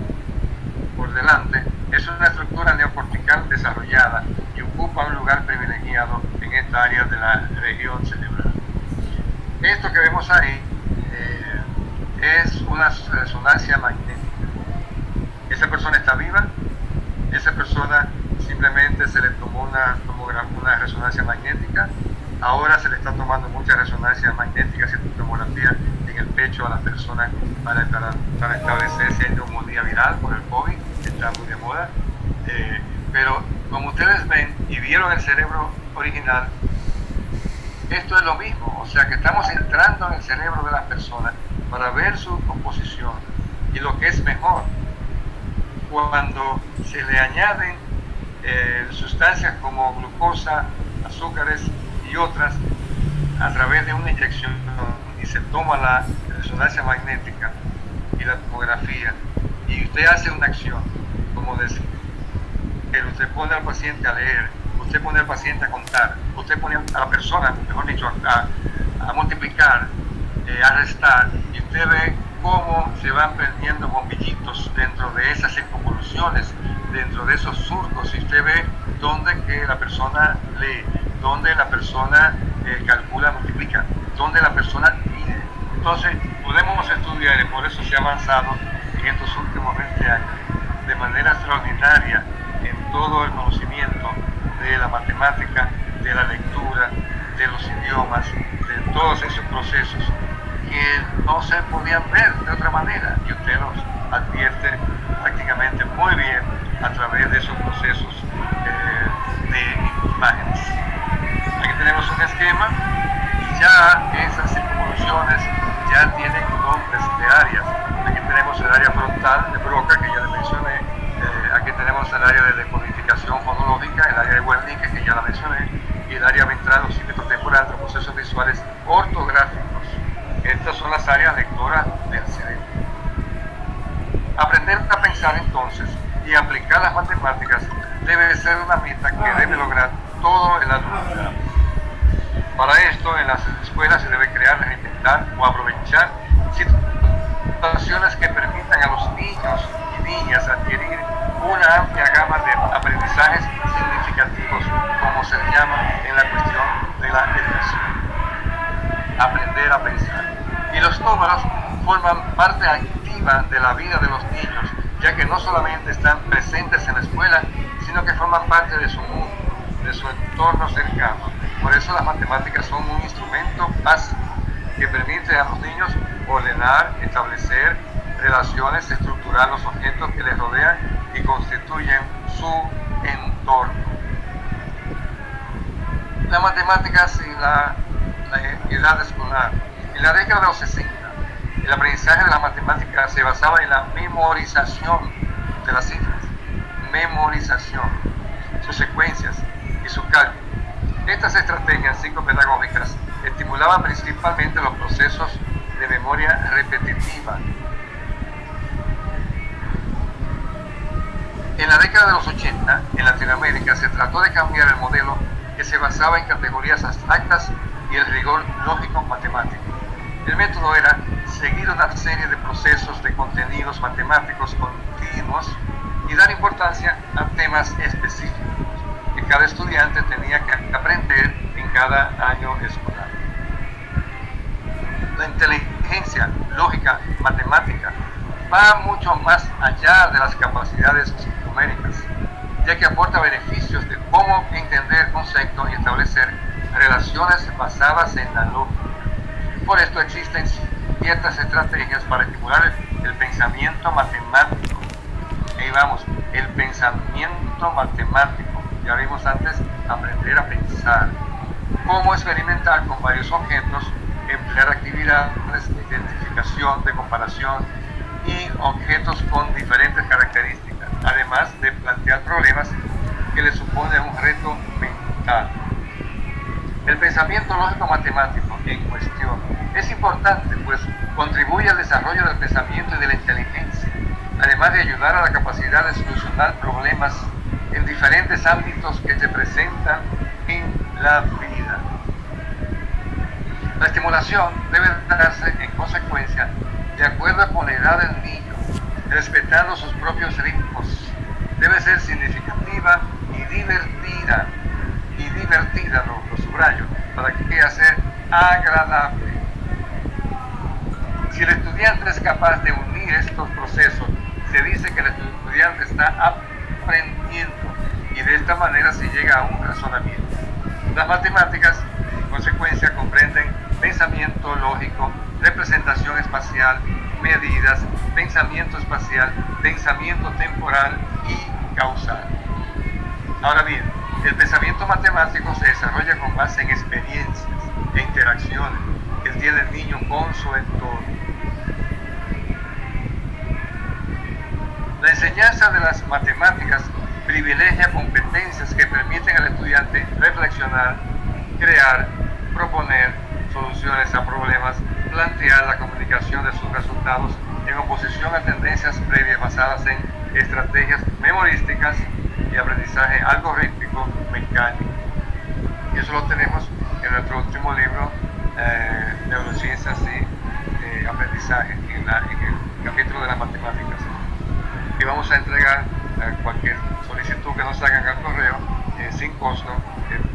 por delante, es una estructura neocortical desarrollada y ocupa un lugar privilegiado en esta área de la región cerebral. Esto que vemos ahí es una resonancia magnética. Esa persona está viva, esa persona simplemente se le tomó una resonancia magnética. Ahora se le está tomando muchas resonancias magnéticas y tomografía en el pecho a las personas para establecer si hay neumonía viral por el COVID, que está muy de moda. Pero como ustedes ven y vieron el cerebro original, esto es lo mismo, o sea que estamos entrando en el cerebro de las personas para ver su composición y lo que es mejor. Cuando se le añaden sustancias como glucosa, azúcares y otras a través de una inyección y se toma la resonancia magnética y la tomografía y usted hace una acción, como decir, que usted pone al paciente a leer, usted pone al paciente a contar, usted pone a la persona, mejor dicho, a multiplicar, a restar, y usted ve cómo se van prendiendo bombillitos dentro de esas circunvoluciones, dentro de esos surcos, y usted ve dónde que la persona lee, dónde la persona calcula, multiplica, dónde la persona mide. Entonces podemos estudiar, y por eso se ha avanzado en estos últimos 20 años de manera extraordinaria en todo el conocimiento de la matemática, de la lectura, de los idiomas, de todos esos procesos que no se podían ver de otra manera, y usted los advierte prácticamente muy bien a través de esos procesos de imágenes. Aquí tenemos un esquema y ya esas circunvoluciones ya tienen nombres de áreas. Aquí tenemos el área frontal de Broca, que ya le mencioné. Aquí tenemos el área de decodificación fonológica, el área de Wernicke, que ya la mencioné, y el área ventral occípico temporal de procesos visuales ortográficos. Estas son las áreas lectoras del cerebro. Aprender a pensar entonces y aplicar las matemáticas debe ser una meta que debe lograr todo el alumnado. Para esto, en las escuelas se debe crear, reinventar o aprovechar situaciones que permitan a los niños y niñas adquirir una amplia gama de aprendizajes significativos, como se llama en la cuestión de la educación. Aprender a pensar. Y los números forman parte activa de la vida de los niños, ya que no solamente están presentes en la escuela, sino que forman parte de su mundo, de su entorno cercano. Por eso las matemáticas son un instrumento básico que permite a los niños ordenar, establecer relaciones, estructurar los objetos que les rodean y constituyen su entorno. Las matemáticas y la edad escolar. En la década de los 60, el aprendizaje de las matemáticas se basaba en la memorización de las cifras, sus secuencias y su cálculo. Estas estrategias psicopedagógicas estimulaban principalmente los procesos de memoria repetitiva. En la década de los 80, en Latinoamérica, se trató de cambiar el modelo que se basaba en categorías abstractas y el rigor lógico matemático. El método era seguir una serie de procesos de contenidos matemáticos continuos y dar importancia a temas específicos que cada estudiante tenía que aprender en cada año escolar. La inteligencia lógica matemática va mucho más allá de las capacidades numéricas, ya que aporta beneficios de cómo entender conceptos y establecer relaciones basadas en la lógica. Por esto existen ciertas estrategias para estimular el pensamiento matemático. Ahí vamos, el pensamiento matemático. Ya vimos antes, aprender a pensar. Cómo experimentar con varios objetos, emplear actividades de identificación, de comparación y objetos con diferentes características, además de plantear problemas que le suponen un reto mental. El pensamiento lógico matemático en cuestión es importante, pues contribuye al desarrollo del pensamiento y de la inteligencia, además de ayudar a la capacidad de solucionar problemas en diferentes ámbitos que se presentan en la vida. La estimulación debe darse en consecuencia de acuerdo con la edad del niño, respetando sus propios ritmos. Debe ser significativa y divertida, lo subrayo, para que sea agradable. Si el estudiante es capaz de unir estos procesos, se dice que el estudiante está aprendiendo y de esta manera se llega a un razonamiento. Las matemáticas, en consecuencia, comprenden pensamiento lógico, representación espacial, medidas, pensamiento espacial, pensamiento temporal y causal. Ahora bien, el pensamiento matemático se desarrolla con base en experiencias e interacciones que tiene el niño con su entorno. La enseñanza de las matemáticas privilegia competencias que permiten al estudiante reflexionar, crear, proponer soluciones a problemas, plantear la comunicación de sus resultados en oposición a tendencias previas basadas en estrategias memorísticas y aprendizaje algorítmico mecánico. Y eso lo tenemos en nuestro último libro, Neurociencias y Aprendizaje, en el capítulo de las matemáticas. Y vamos a entregar cualquier solicitud que nos hagan al correo sin costo.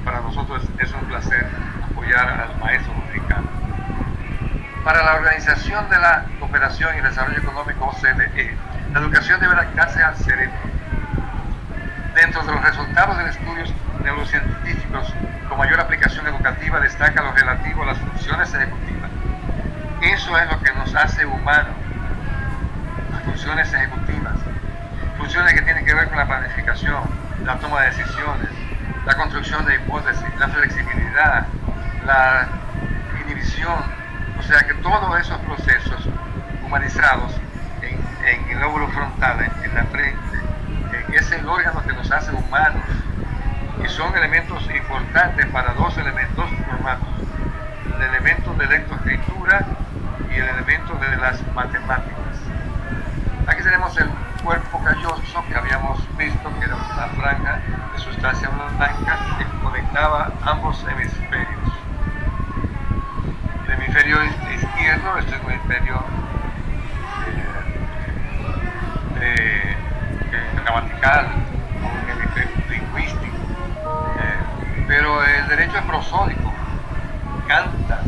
Para nosotros es un placer apoyar al maestro dominicano. Para la Organización de la Cooperación y el Desarrollo Económico, OCDE, la educación debe adaptarse al cerebro. Dentro de los resultados de estudios neurocientíficos con mayor aplicación educativa destaca lo relativo a las funciones ejecutivas. Eso es lo que nos hace humanos, las funciones ejecutivas. Funciones que tienen que ver con la planificación, la toma de decisiones, la construcción de hipótesis, la flexibilidad, la inhibición, o sea que todos esos procesos humanizados en el lóbulo frontal, en la frente, es el órgano que nos hace humanos y son elementos importantes para dos elementos formatos, el elemento de lectoescritura y el elemento de las matemáticas. Aquí tenemos el cuerpo calloso que habíamos visto, que era una franja de sustancia blanca que conectaba ambos hemisferios. El hemisferio izquierdo es el hemisferio gramatical, un hemisferio lingüístico, pero el derecho es prosódico, canta,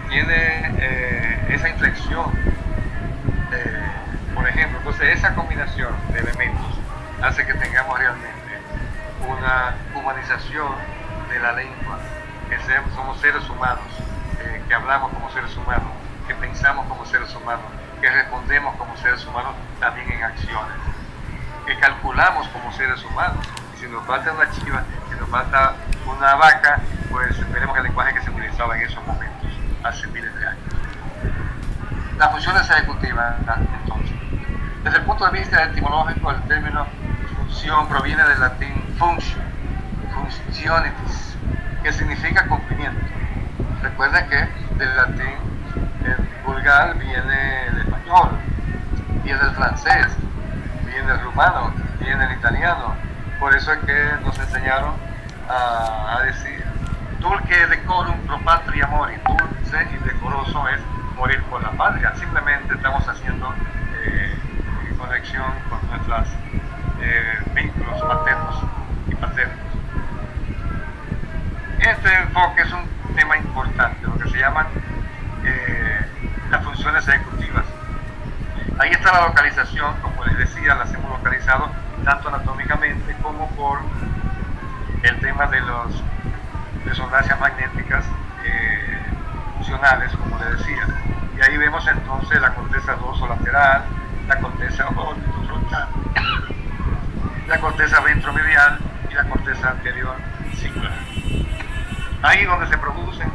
tiene esa inflexión, por ejemplo. Entonces esa combinación de elementos hace que tengamos realmente una humanización de la lengua, que somos seres humanos, que hablamos como seres humanos, que pensamos como seres humanos, que respondemos como seres humanos también en acciones, que calculamos como seres humanos. Y si nos falta una chiva, si nos falta una vaca, pues veremos el lenguaje que se utilizaba en esos momentos, hace miles de años. Las funciones ejecutivas, entonces. Desde el punto de vista etimológico, el término función proviene del latín function, functionitis, que significa cumplimiento. Recuerden que del latín vulgar viene el español, viene el francés, viene el rumano, viene el italiano. Por eso es que nos enseñaron a decir dulce decorum pro patria mori. Dulce y decoroso es morir por la patria. Simplemente estamos haciendo conexión con nuestros vínculos maternos y paternos. Este enfoque es un tema importante, lo que se llaman las funciones ejecutivas. Ahí está la localización, como les decía, las hemos localizado tanto anatómicamente como por el tema de las resonancias magnéticas funcionales, como les decía. Y ahí vemos entonces la corteza dorsolateral, la corteza orbitofrontal, la corteza ventromedial y la corteza anterior singular. Ahí donde se producen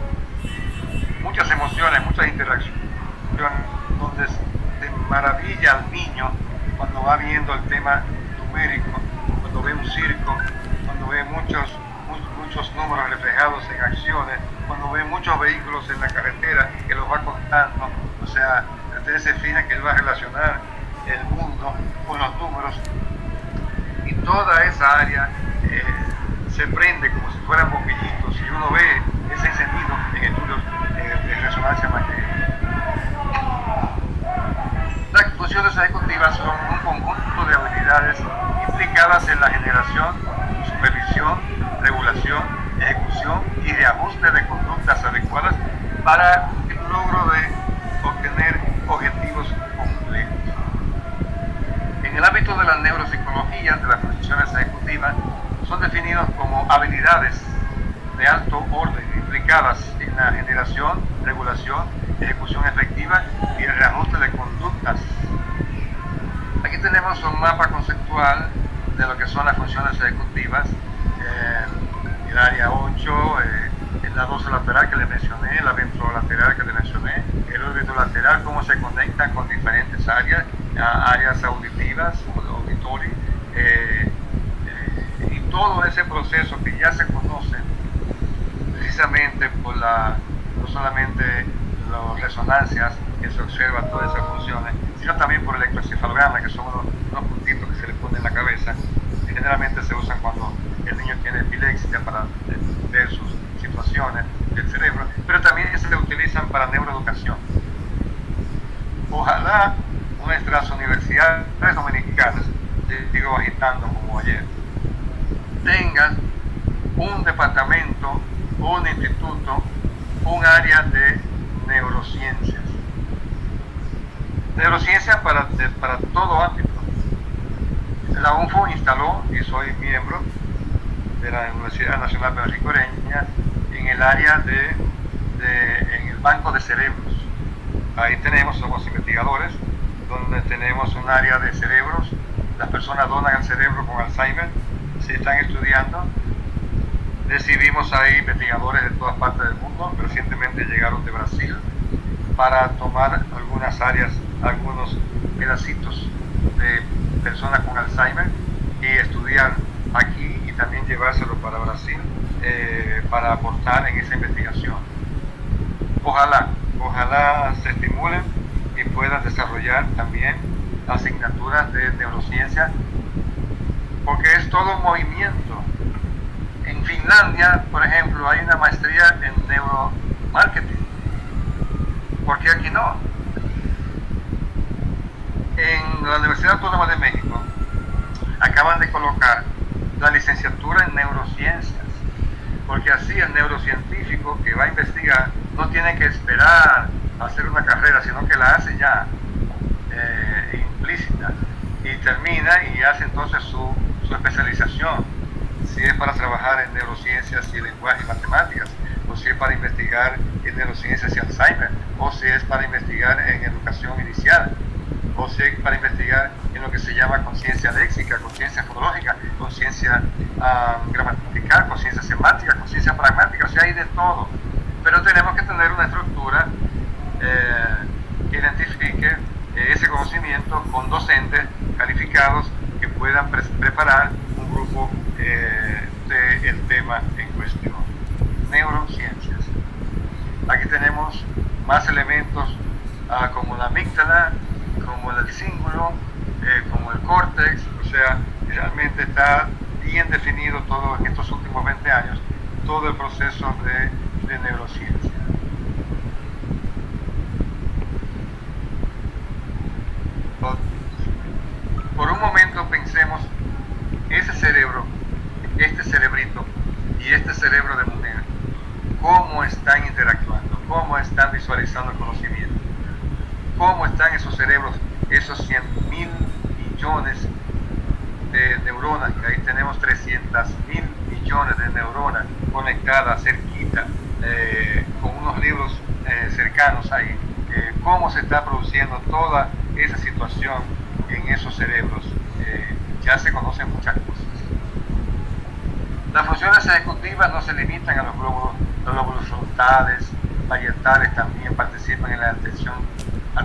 muchas emociones, muchas interacciones, donde se maravilla al niño cuando va viendo el tema numérico, cuando ve un circo, cuando ve muchos números reflejados en acciones, cuando ve muchos vehículos en la carretera que los va contando. O sea, ustedes se fijan que él va a relacionar el mundo con los números, y toda esa área se prende como si fueran bombillitos, y uno ve ese encendido en estudios de resonancia magnética. Las funciones ejecutivas son un conjunto de habilidades implicadas en la generación, supervisión, regulación, ejecución y reajuste de conductas adecuadas para el logro de obtener objetivos complejos. En el ámbito de la neuropsicología de las funciones ejecutivas son definidos como habilidades de alto orden implicadas en la generación, regulación, ejecución efectiva y el reajuste de conductas. Aquí tenemos un mapa conceptual de lo que son las funciones ejecutivas, el área 8, la dorsolateral que les mencioné, la ventrolateral que les mencioné, el orbitolateral, cómo se conectan con diferentes áreas, áreas auditivas, auditory, y todo ese proceso que ya se conoce precisamente por no solamente las resonancias que se observan todas esas funciones, sino también por el electroencefalograma, que son unos puntitos que se le ponen en la cabeza, que generalmente se usan cuando el niño tiene epilepsia para ver sus situaciones del cerebro, pero también se utilizan para neuroeducación. Ojalá nuestras universidades dominicanas, digo agitando como ayer, tengan un departamento, un instituto, un área de neurociencias. Neurociencias para todo ámbito. La UNFU instaló, y soy miembro de la Universidad Nacional Benricoreña, en el área en el banco de cerebros. Ahí somos investigadores, donde tenemos un área de cerebros. Las personas donan el cerebro con Alzheimer, se están estudiando. Recibimos ahí investigadores de todas partes del mundo. Recientemente llegaron de Brasil para tomar algunas áreas, algunos pedacitos de personas con Alzheimer y estudiar aquí y también llevárselo para Brasil para aportar en esa investigación. Ojalá se estimulen y puedan desarrollar también asignaturas de neurociencia, porque es todo un movimiento. En Finlandia, por ejemplo, hay una maestría en neuromarketing. ¿Por qué aquí no? En la Universidad Autónoma de México acaban de colocar la licenciatura en neurociencias, porque así el neurocientífico que va a investigar no tiene que esperar a hacer una carrera, sino que la hace ya implícita, y termina y hace entonces su especialización, si es para trabajar en neurociencias y lenguaje y matemáticas, o si es para investigar en neurociencias y Alzheimer, o si es para investigar en educación inicial, o si es para investigar en lo que se llama conciencia léxica, conciencia fonológica, conciencia gramatical, conciencia semántica, conciencia pragmática, o sea, hay de todo. Pero tenemos que tener una estructura que identifique ese conocimiento con docentes calificados que puedan preparar un grupo del tema en cuestión. Neurociencias. Aquí tenemos más elementos como la amígdala, como el cíngulo, como el córtex, o sea, realmente está bien definido todo en estos últimos 20 años, todo el proceso de neurociencia. Por un momento pensemos, ese cerebro, este cerebrito y este cerebro de mujer, cómo están interactuando, cómo están visualizando el conocimiento, cómo están esos cerebros, esos 100.000 millones de neuronas, que ahí tenemos 300.000 millones de neuronas conectadas cerquita, con unos libros cercanos ahí, cómo se está produciendo toda esa situación en esos cerebros. Ya se conocen muchas cosas. Las funciones ejecutivas no se limitan a los glóbulos frontales, parietales también participan en la atención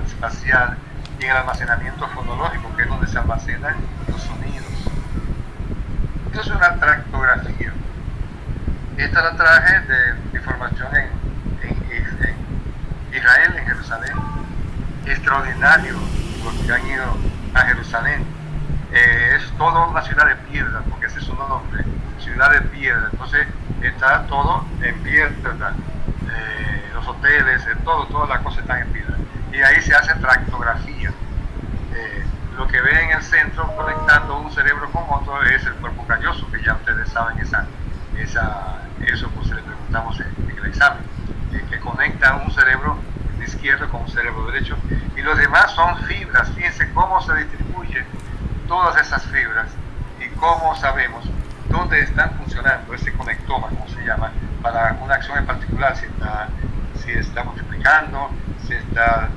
espacial y en el almacenamiento fonológico, que es donde se almacenan los sonidos. Esto es una tractografía. Esta la traje de información en Israel, en Jerusalén. Extraordinario los que han ido a Jerusalén. Es toda una ciudad de piedra, porque ese es su nombre, ciudad de piedra. Entonces está todo en piedra, los hoteles, toda la cosa está en piedra. Y ahí se hace tractografía. Lo que ve en el centro conectando un cerebro con otro es el cuerpo calloso, que ya ustedes saben eso pues le preguntamos en el examen, que conecta un cerebro izquierdo con un cerebro derecho, y los demás son fibras. Fíjense cómo se distribuyen todas esas fibras y cómo sabemos dónde están funcionando ese conectoma, como se llama, para una acción en particular, si está multiplicando, si está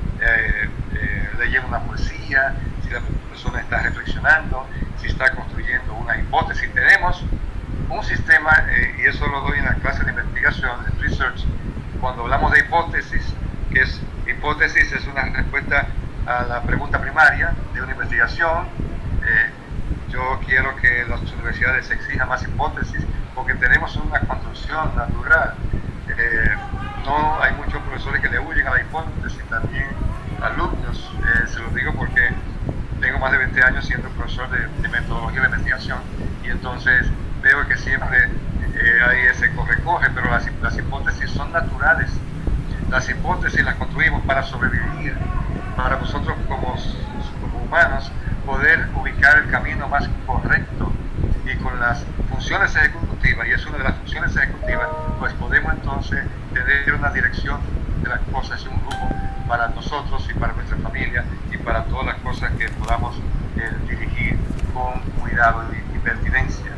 leyendo una poesía, si la persona está reflexionando, si está construyendo una hipótesis. Tenemos un sistema, y eso lo doy en la clase de investigación, de research, cuando hablamos de hipótesis, que es hipótesis es una respuesta a la pregunta primaria de una investigación. Yo quiero que las universidades exijan más hipótesis porque tenemos una construcción natural. No hay muchos profesores que le huyen a la hipótesis, también alumnos. Se los digo porque tengo más de 20 años siendo profesor de metodología de investigación, y entonces veo que siempre hay ese corre-corre, pero las hipótesis son naturales. Las hipótesis las construimos para sobrevivir, para nosotros como humanos poder ubicar el camino más correcto, y con las funciones ejecutivas, y es una de las funciones ejecutivas, pues podemos entonces tener una dirección de las cosas y un rumbo para nosotros y para nuestra familia y para todas las cosas que podamos dirigir con cuidado y pertinencia.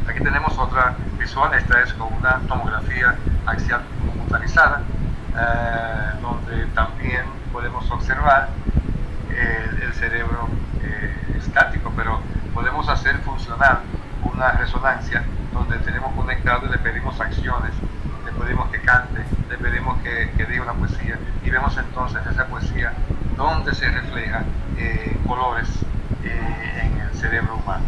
Aquí tenemos otra visual. Esta es con una tomografía axial computarizada, donde también podemos observar el cerebro estático, pero podemos hacer funcionar una resonancia donde tenemos conectado y le pedimos acciones, le pedimos que cante, le pedimos que diga una poesía, y vemos entonces esa poesía donde se refleja colores en el cerebro humano.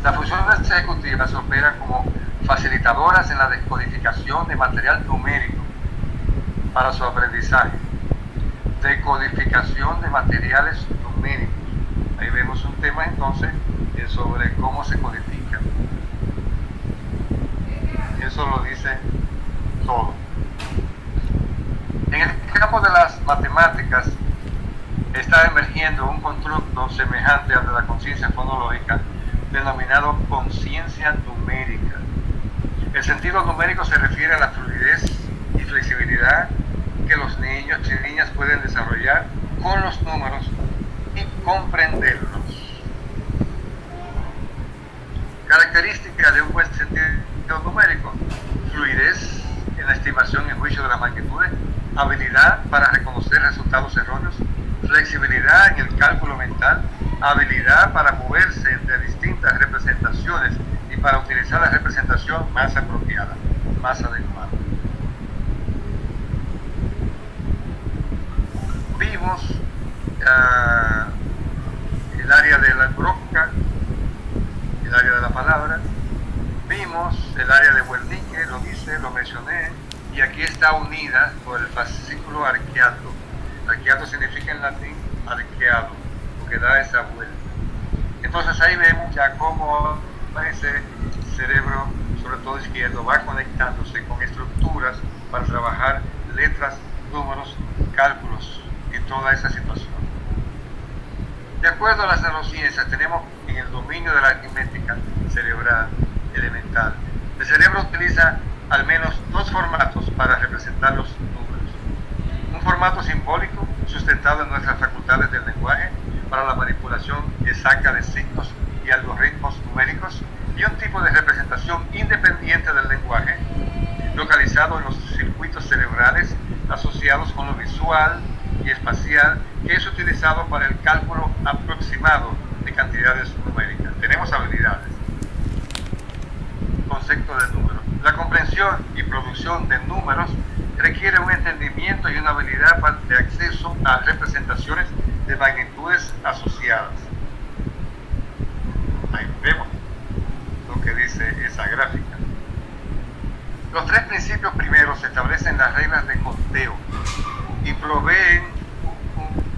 Las funciones ejecutivas operan como facilitadoras en la descodificación de material numérico para su aprendizaje. Decodificación de materiales numéricos. Ahí vemos un tema entonces sobre cómo se codifica. Eso lo dice todo. En el campo de las matemáticas está emergiendo un constructo semejante al de la conciencia fonológica, denominado conciencia numérica. El sentido numérico se refiere a la fluidez y flexibilidad que los niños y niñas pueden desarrollar con los números y comprenderlos. Característica de un buen sentido numérico: fluidez en la estimación y juicio de las magnitudes, habilidad para reconocer resultados erróneos, flexibilidad en el cálculo mental, habilidad para moverse entre distintas representaciones y para utilizar la representación más apropiada, más adecuada. Vimos el área de la broca, el área de la palabra, vimos el área de Wernicke, lo hice, lo mencioné, y aquí está unida por el fascículo arqueato. Arqueato significa en latín arqueado, porque da esa vuelta. Entonces ahí vemos ya cómo ese cerebro, sobre todo izquierdo, va conectándose con estructuras para trabajar letras, números, cálculos y toda esa situación. De acuerdo a las neurociencias, tenemos en el dominio de la aritmética cerebral elemental, el cerebro utiliza al menos dos formatos para representar los números. Un formato simbólico, sustentado en nuestras facultades del lenguaje, para la manipulación exacta de signos y algoritmos numéricos, y un tipo de representación independiente del lenguaje, localizado en los circuitos cerebrales asociados con lo visual y espacial, que es utilizado para el cálculo aproximado de cantidades numéricas. Tenemos habilidades. Concepto de números. La comprensión y producción de números requiere un entendimiento y una habilidad de acceso a representaciones de magnitudes asociadas. Ahí vemos lo que dice esa gráfica. Los tres principios primeros establecen las reglas de conteo y proveen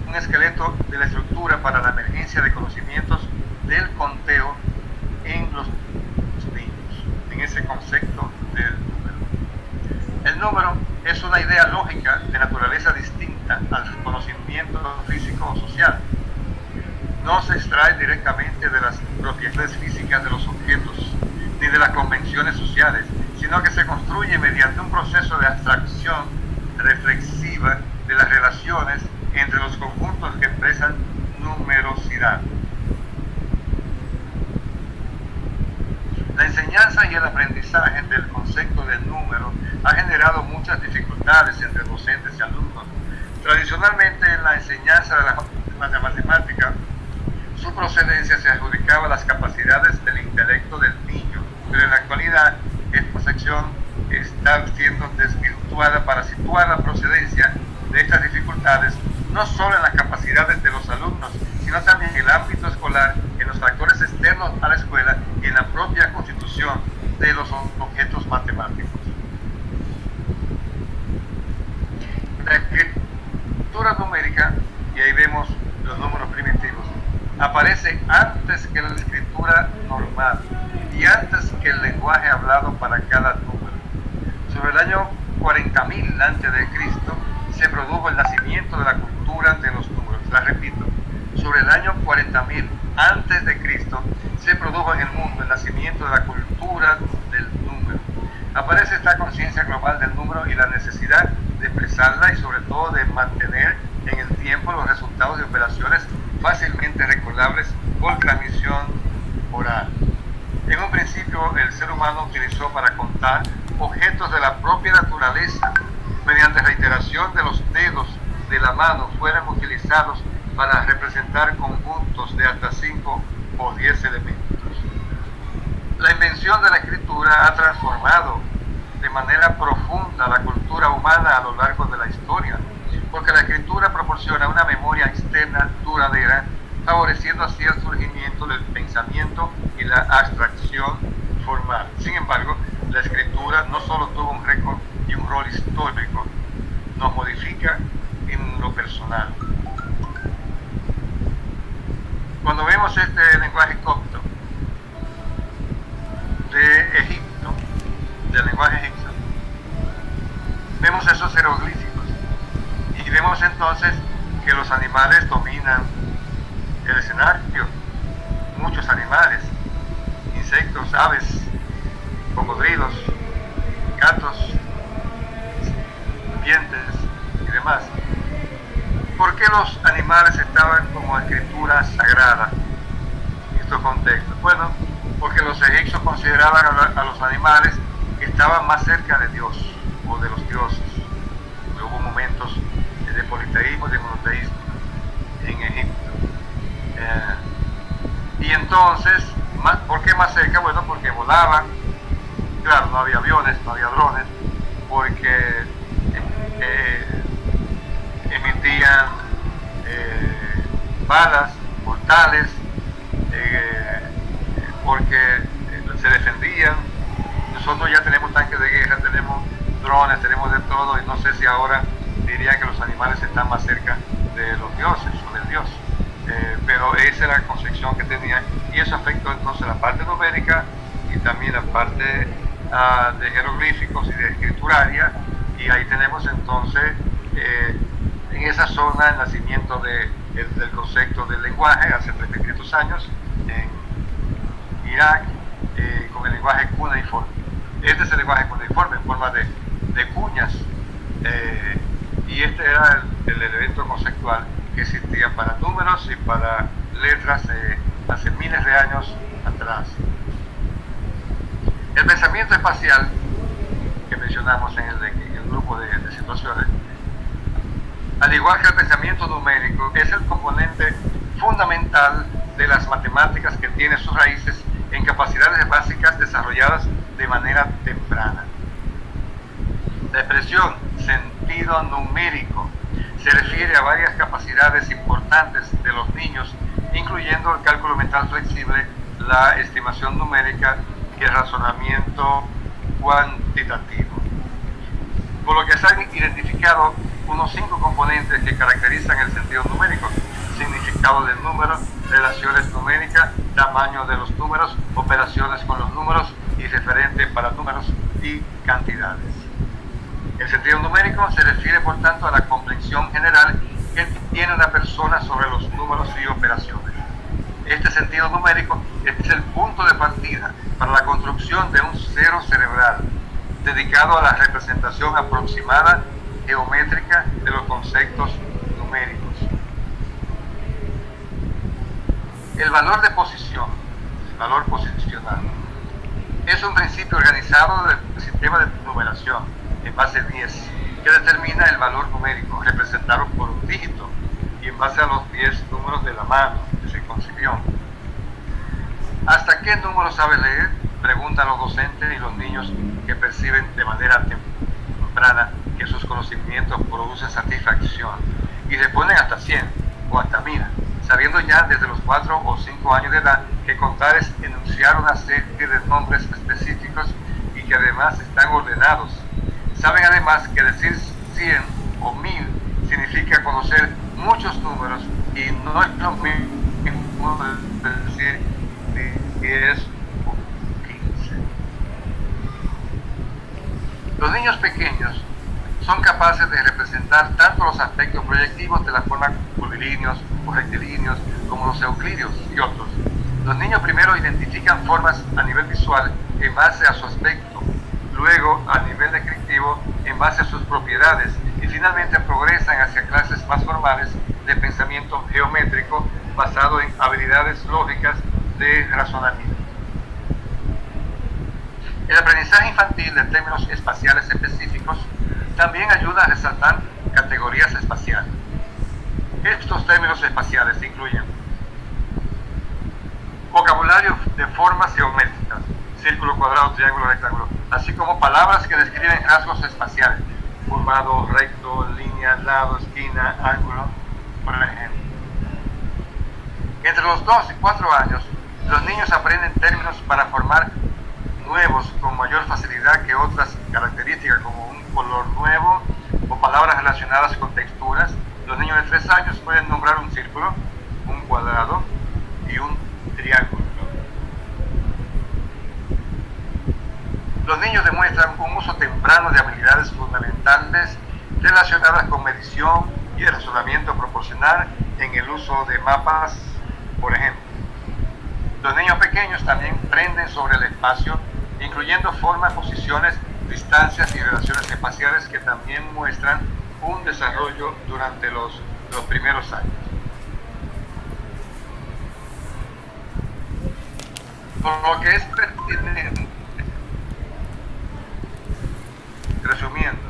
un esqueleto de la estructura para la emergencia de conocimientos del conteo en los niños, en ese concepto del número. El número es una idea lógica de naturaleza distinta al conocimiento físico o social. No se extrae directamente de las propiedades físicas de los objetos ni de las convenciones sociales, sino que se construye mediante un proceso de abstracción reflexiva de las relaciones entre los conjuntos que expresan numerosidad. La enseñanza y el aprendizaje del concepto del número ha generado muchas dificultades entre docentes y alumnos. Tradicionalmente, en la enseñanza de la matemática, su procedencia se adjudicaba a las capacidades del intelecto del niño, pero en la actualidad esta sección está siendo desvirtuada para situar la procedencia de estas dificultades no solo en las capacidades de los alumnos, sino también en el ámbito escolar, en los factores externos a la escuela y en la propia constitución de los objetos matemáticos. La escritura numérica, y ahí vemos los números primitivos, aparece antes que la escritura normal y antes que el lenguaje hablado para cada número. Sobre el año 40.000 a.C. se produjo el nacimiento de la cultura de los números. La repito, sobre el año 40.000 a.C. se produjo en el mundo el nacimiento de la cultura del número. Aparece esta conciencia global del número y la necesidad de expresarla y sobre todo de mantener en el tiempo los resultados de operaciones fácilmente recordables por transmisión oral. En un principio, el ser humano utilizó para contar objetos de la propia naturaleza. Mediante reiteración de los dedos de la mano fueron utilizados para representar conjuntos de hasta 5 o 10 elementos. La invención de la escritura ha transformado de manera profunda la cultura humana a lo largo de la historia, porque la escritura proporciona una memoria externa duradera, favoreciendo así el surgimiento del pensamiento y la abstracción formal. Sin embargo, la escritura no solo tuvo un récord y un rol histórico, nos modifica en lo personal. Cuando vemos este lenguaje copto de Egipto, del lenguaje egipcio, vemos esos jeroglíficos y vemos entonces que los animales dominan el escenario, muchos animales, insectos, aves, cocodrilos, gatos, serpientes y demás. ¿Por qué los animales estaban como escritura sagrada en estos contextos? Bueno, porque los egipcios consideraban a los animales que estaban más cerca de Dios o de los dioses. Hubo un momento experimentos de politeísmo y de monoteísmo en Egipto. Y entonces, ¿por qué más cerca? Bueno, porque volaban, claro, no había aviones, no había drones, porque emitían balas mortales, porque se defendían. Nosotros ya tenemos tanques de guerra, tenemos drones, tenemos de todo, y no sé si ahora diría que los animales están más cerca de los dioses o del dios. Pero esa era la concepción que tenían, y eso afectó entonces la parte numérica y también la parte de jeroglíficos y de escrituraria, y ahí tenemos entonces en esa zona el nacimiento del concepto del lenguaje hace 3.500 años en Irak, con el lenguaje cuneiforme. Este es el lenguaje cuneiforme en forma de cuñas, y este era el elemento conceptual que existía para números y para letras hace miles de años atrás. El pensamiento espacial que mencionamos en el grupo de situaciones, al igual que el pensamiento numérico, es el componente fundamental de las matemáticas que tiene sus raíces en capacidades básicas desarrolladas de manera temprana. La expresión sentido numérico se refiere a varias capacidades importantes de los niños, incluyendo el cálculo mental flexible, la estimación numérica y el razonamiento cuantitativo. Por lo que se han identificado unos 5 componentes que caracterizan el sentido numérico: significado del número, relaciones numéricas, tamaño de los números, operaciones con los números y referente para números y cantidades. El sentido numérico se refiere, por tanto, a la comprensión general que tiene una persona sobre los números y operaciones. Este sentido numérico es el punto de partida para la construcción de un cero cerebral dedicado a la representación aproximada geométrica de los conceptos numéricos. El valor de posición, el valor posicional, es un principio organizado del sistema de numeración en base 10, que determina el valor numérico representado por un dígito y en base a los 10 números de la mano que se concibió. ¿Hasta qué número sabe leer?, preguntan los docentes y los niños, que perciben de manera temprana que sus conocimientos producen satisfacción, y responden hasta 100 o hasta 1000, sabiendo ya desde los 4 o 5 años de edad que contar es enunciar una serie de nombres específicos y que además están ordenados. Saben además que decir 100 o 1000 significa conocer muchos números, y no es lo mismo decir 10 o 15. Los niños pequeños son capaces de representar tanto los aspectos proyectivos de la forma curvilíneos o rectilíneos como los euclideos y otros. Los niños primero identifican formas a nivel visual en base a su aspecto, luego a nivel descriptivo en base a sus propiedades, y finalmente progresan hacia clases más formales de pensamiento geométrico basado en habilidades lógicas de razonamiento. El aprendizaje infantil de términos espaciales específicos también ayuda a resaltar categorías espaciales. Estos términos espaciales incluyen vocabulario de formas geométricas, círculo, cuadrado, triángulo, rectángulo, así como palabras que describen rasgos espaciales, curvado, recto, línea, lado, esquina, ángulo, por ejemplo. Entre los 2 y 4 años, los niños aprenden términos para formar nuevos con mayor facilidad que otras características, como un color nuevo o palabras relacionadas con texturas. Los niños de 3 años pueden nombrar un círculo, un cuadrado y un triángulo. Los niños demuestran un uso temprano de habilidades fundamentales relacionadas con medición y el razonamiento proporcional en el uso de mapas, por ejemplo. Los niños pequeños también aprenden sobre el espacio, incluyendo formas, posiciones, distancias y relaciones espaciales, que también muestran un desarrollo durante los primeros años. Por lo que es pertinente, resumiendo,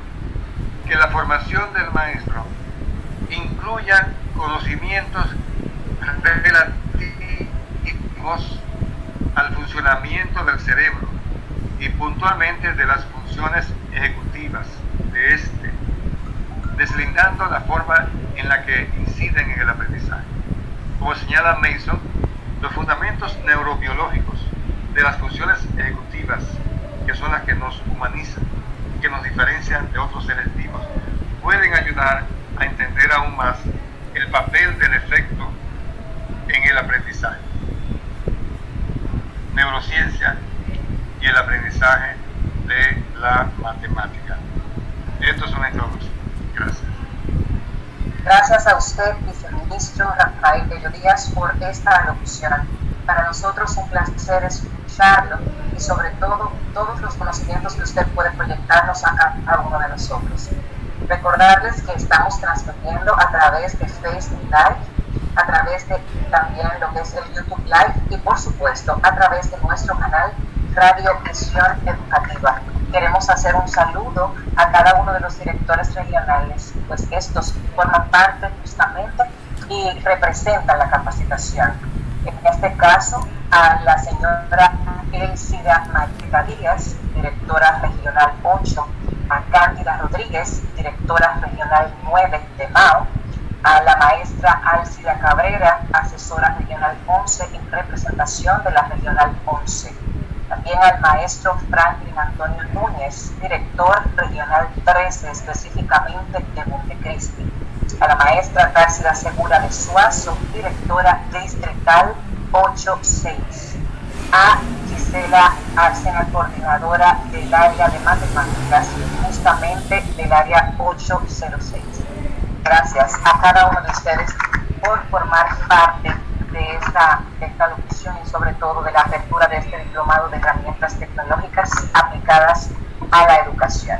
que la formación del maestro incluya conocimientos relativos al funcionamiento del cerebro y puntualmente de las funciones ejecutivas de este, deslindando la forma en la que inciden en el aprendizaje. Como señala Mason, los fundamentos neurobiológicos de las funciones ejecutivas, que son las que nos humanizan, que nos diferencian de otros seres vivos, pueden ayudar a entender aún más el papel del efecto en el aprendizaje, neurociencia y el aprendizaje de la matemática. Esto es una introducción. Gracias. Gracias a usted, viceministro Rafael Bello Díaz, por esta alocución. Para nosotros un placer escucharlo y sobre todo todos los conocimientos que usted puede proyectarnos a cada uno de nosotros. Recordarles que estamos transmitiendo a través de Facebook Live, a través de también lo que es el YouTube Live y por supuesto a través de nuestro canal Radio Visión Educativa. Queremos hacer un saludo a cada uno de los directores regionales, pues estos forman parte justamente y representan la capacitación. En este caso, a la señora Elcida Marita Díaz, directora regional 8, a Cándida Rodríguez, directora regional 9 de MAO, a la maestra Alcida Cabrera, asesora regional 11 en representación de la regional 11. También al maestro Franklin Antonio Núñez, director regional 13, específicamente de Montecristi. A la maestra Társila Segura de Suazo, directora distrital 86. A Gisela Arcena, coordinadora del área de matemáticas, justamente del área 806. Gracias a cada uno de ustedes por formar parte de esta locución y sobre todo de la apertura de este diplomado de herramientas tecnológicas aplicadas a la educación.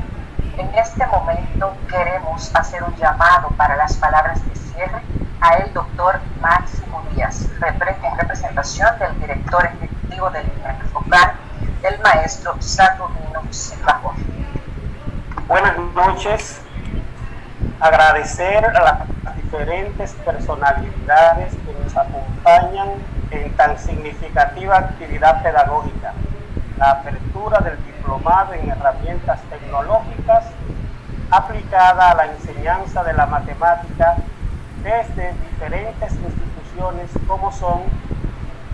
En este momento queremos hacer un llamado para las palabras de cierre a el doctor Máximo Díaz, en representación del director ejecutivo del INAFOCAN, el maestro Saturnino Silva Jorge. Buenas noches. Agradecer a las diferentes personalidades que nos acompañan en tan significativa actividad pedagógica, la apertura del diplomado en herramientas tecnológicas aplicada a la enseñanza de la matemática desde diferentes instituciones como son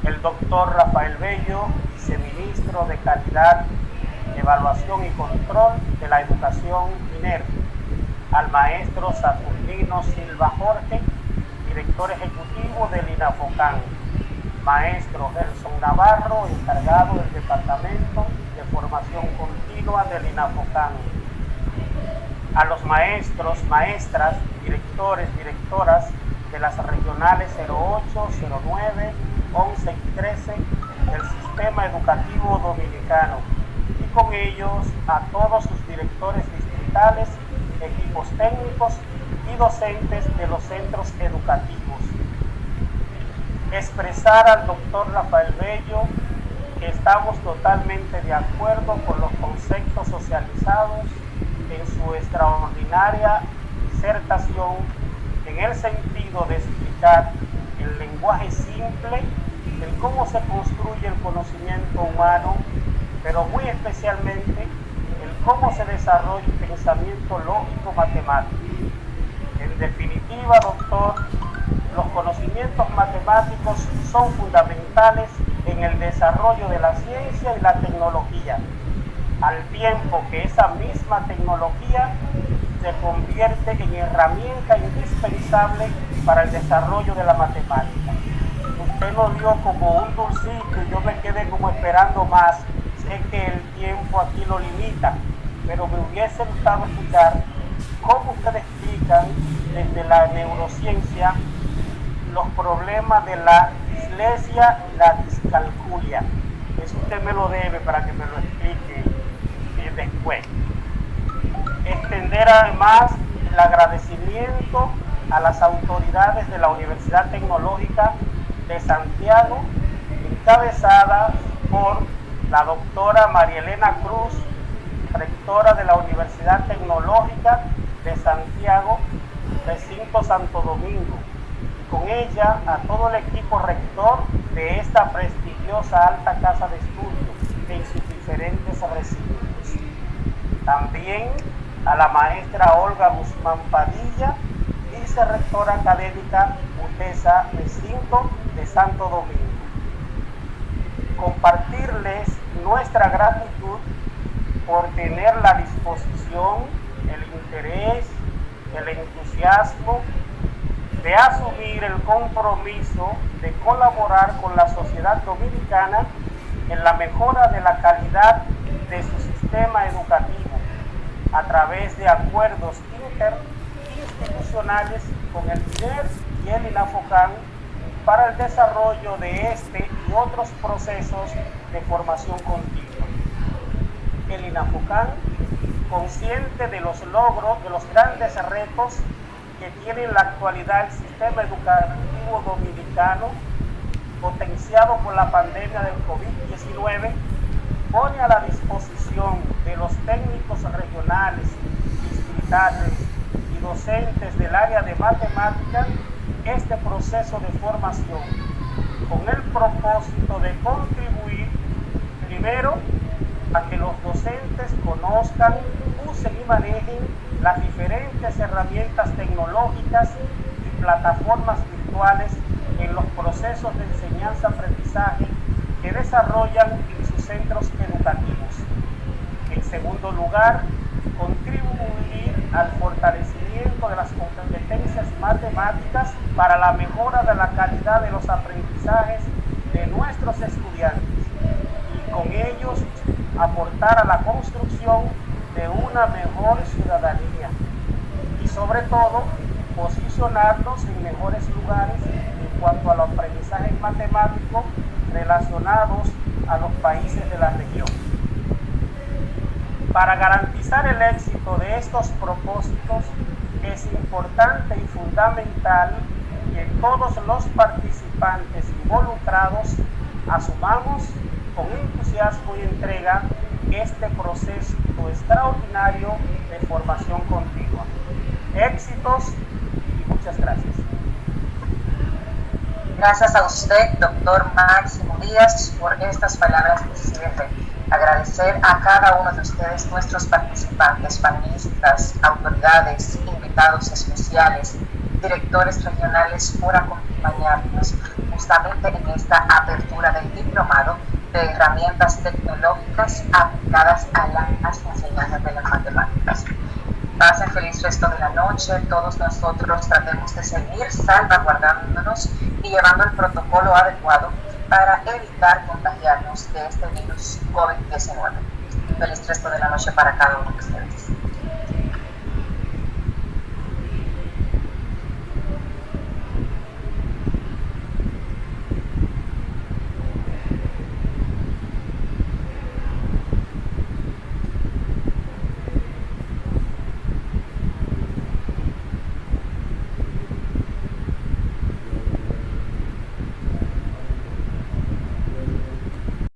el doctor Rafael Bello, viceministro de Calidad, Evaluación y Control de la Educación INER, al maestro Saturnino Silva Jorge, director ejecutivo del INAFOCAN, maestro Gerson Navarro, encargado del Departamento de Formación Continua del INAFOCAN, a los maestros, maestras, directores, directoras de las regionales 08, 09, 11 y 13 del Sistema Educativo Dominicano y con ellos a todos sus directores distritales, equipos técnicos y docentes de los centros educativos. Expresar al doctor Rafael Bello que estamos totalmente de acuerdo con los conceptos socializados en su extraordinaria disertación en el sentido de explicar el lenguaje simple de cómo se construye el conocimiento humano, pero muy especialmente el cómo se desarrolla el pensamiento lógico matemático. En definitiva, doctor, los conocimientos matemáticos son fundamentales en el desarrollo de la ciencia y la tecnología, al tiempo que esa misma tecnología se convierte en herramienta indispensable para el desarrollo de la matemática. Usted lo dio como un dulcito y yo me quedé como esperando más. Sé que el tiempo aquí lo limita, pero me hubiese gustado escuchar cómo ustedes explican desde la neurociencia los problemas de la dislexia y la discalculia. Eso usted me lo debe para que me lo explique después. Extender además el agradecimiento a las autoridades de la Universidad Tecnológica de Santiago, encabezada por la doctora María Elena Cruz, rectora de la Universidad Tecnológica de Santiago, recinto Santo Domingo, y con ella a todo el equipo rector de esta prestigiosa alta casa de estudios en sus diferentes recintos. También a la maestra Olga Guzmán Padilla, vicerrectora académica UTESA, recinto de Santo Domingo. Compartirles nuestra gratitud por tener la disposición, el interés, el entusiasmo de asumir el compromiso de colaborar con la sociedad dominicana en la mejora de la calidad de su sistema educativo a través de acuerdos interinstitucionales con el MINER y el INAFOCAN para el desarrollo de este y otros procesos de formación continua. El INAFOCAN, consciente de los logros, de los grandes retos que tiene en la actualidad el sistema educativo dominicano, potenciado por la pandemia del COVID-19, pone a la disposición de los técnicos regionales, distritales y docentes del área de matemáticas este proceso de formación con el propósito de contribuir primero a que los docentes conozcan, usen y manejen las diferentes herramientas tecnológicas y plataformas virtuales en los procesos de enseñanza-aprendizaje que desarrollan en sus centros educativos. En segundo lugar, contribuir al fortalecimiento de las competencias matemáticas para la mejora de la calidad de los aprendizajes de nuestros estudiantes y con ellos aportar a la construcción de una mejor ciudadanía y sobre todo posicionarnos en mejores lugares en cuanto al aprendizaje matemático relacionados a los países de la región. Para garantizar el éxito de estos propósitos es importante y fundamental que todos los participantes involucrados asumamos con entusiasmo y entrega este proceso extraordinario de formación continua. Éxitos y muchas gracias. Gracias a usted, doctor Máximo Díaz, por estas palabras de cierre. Agradecer a cada uno de ustedes, nuestros participantes, panelistas, autoridades, invitados especiales, directores regionales, por acompañarnos justamente en esta apertura del diplomado de herramientas tecnológicas aplicadas a las enseñanzas de las matemáticas. Pasen feliz resto de la noche. Todos nosotros tratemos de seguir salvaguardándonos y llevando el protocolo adecuado para evitar contagiarnos de este virus COVID-19. Feliz resto de la noche para cada uno de ustedes.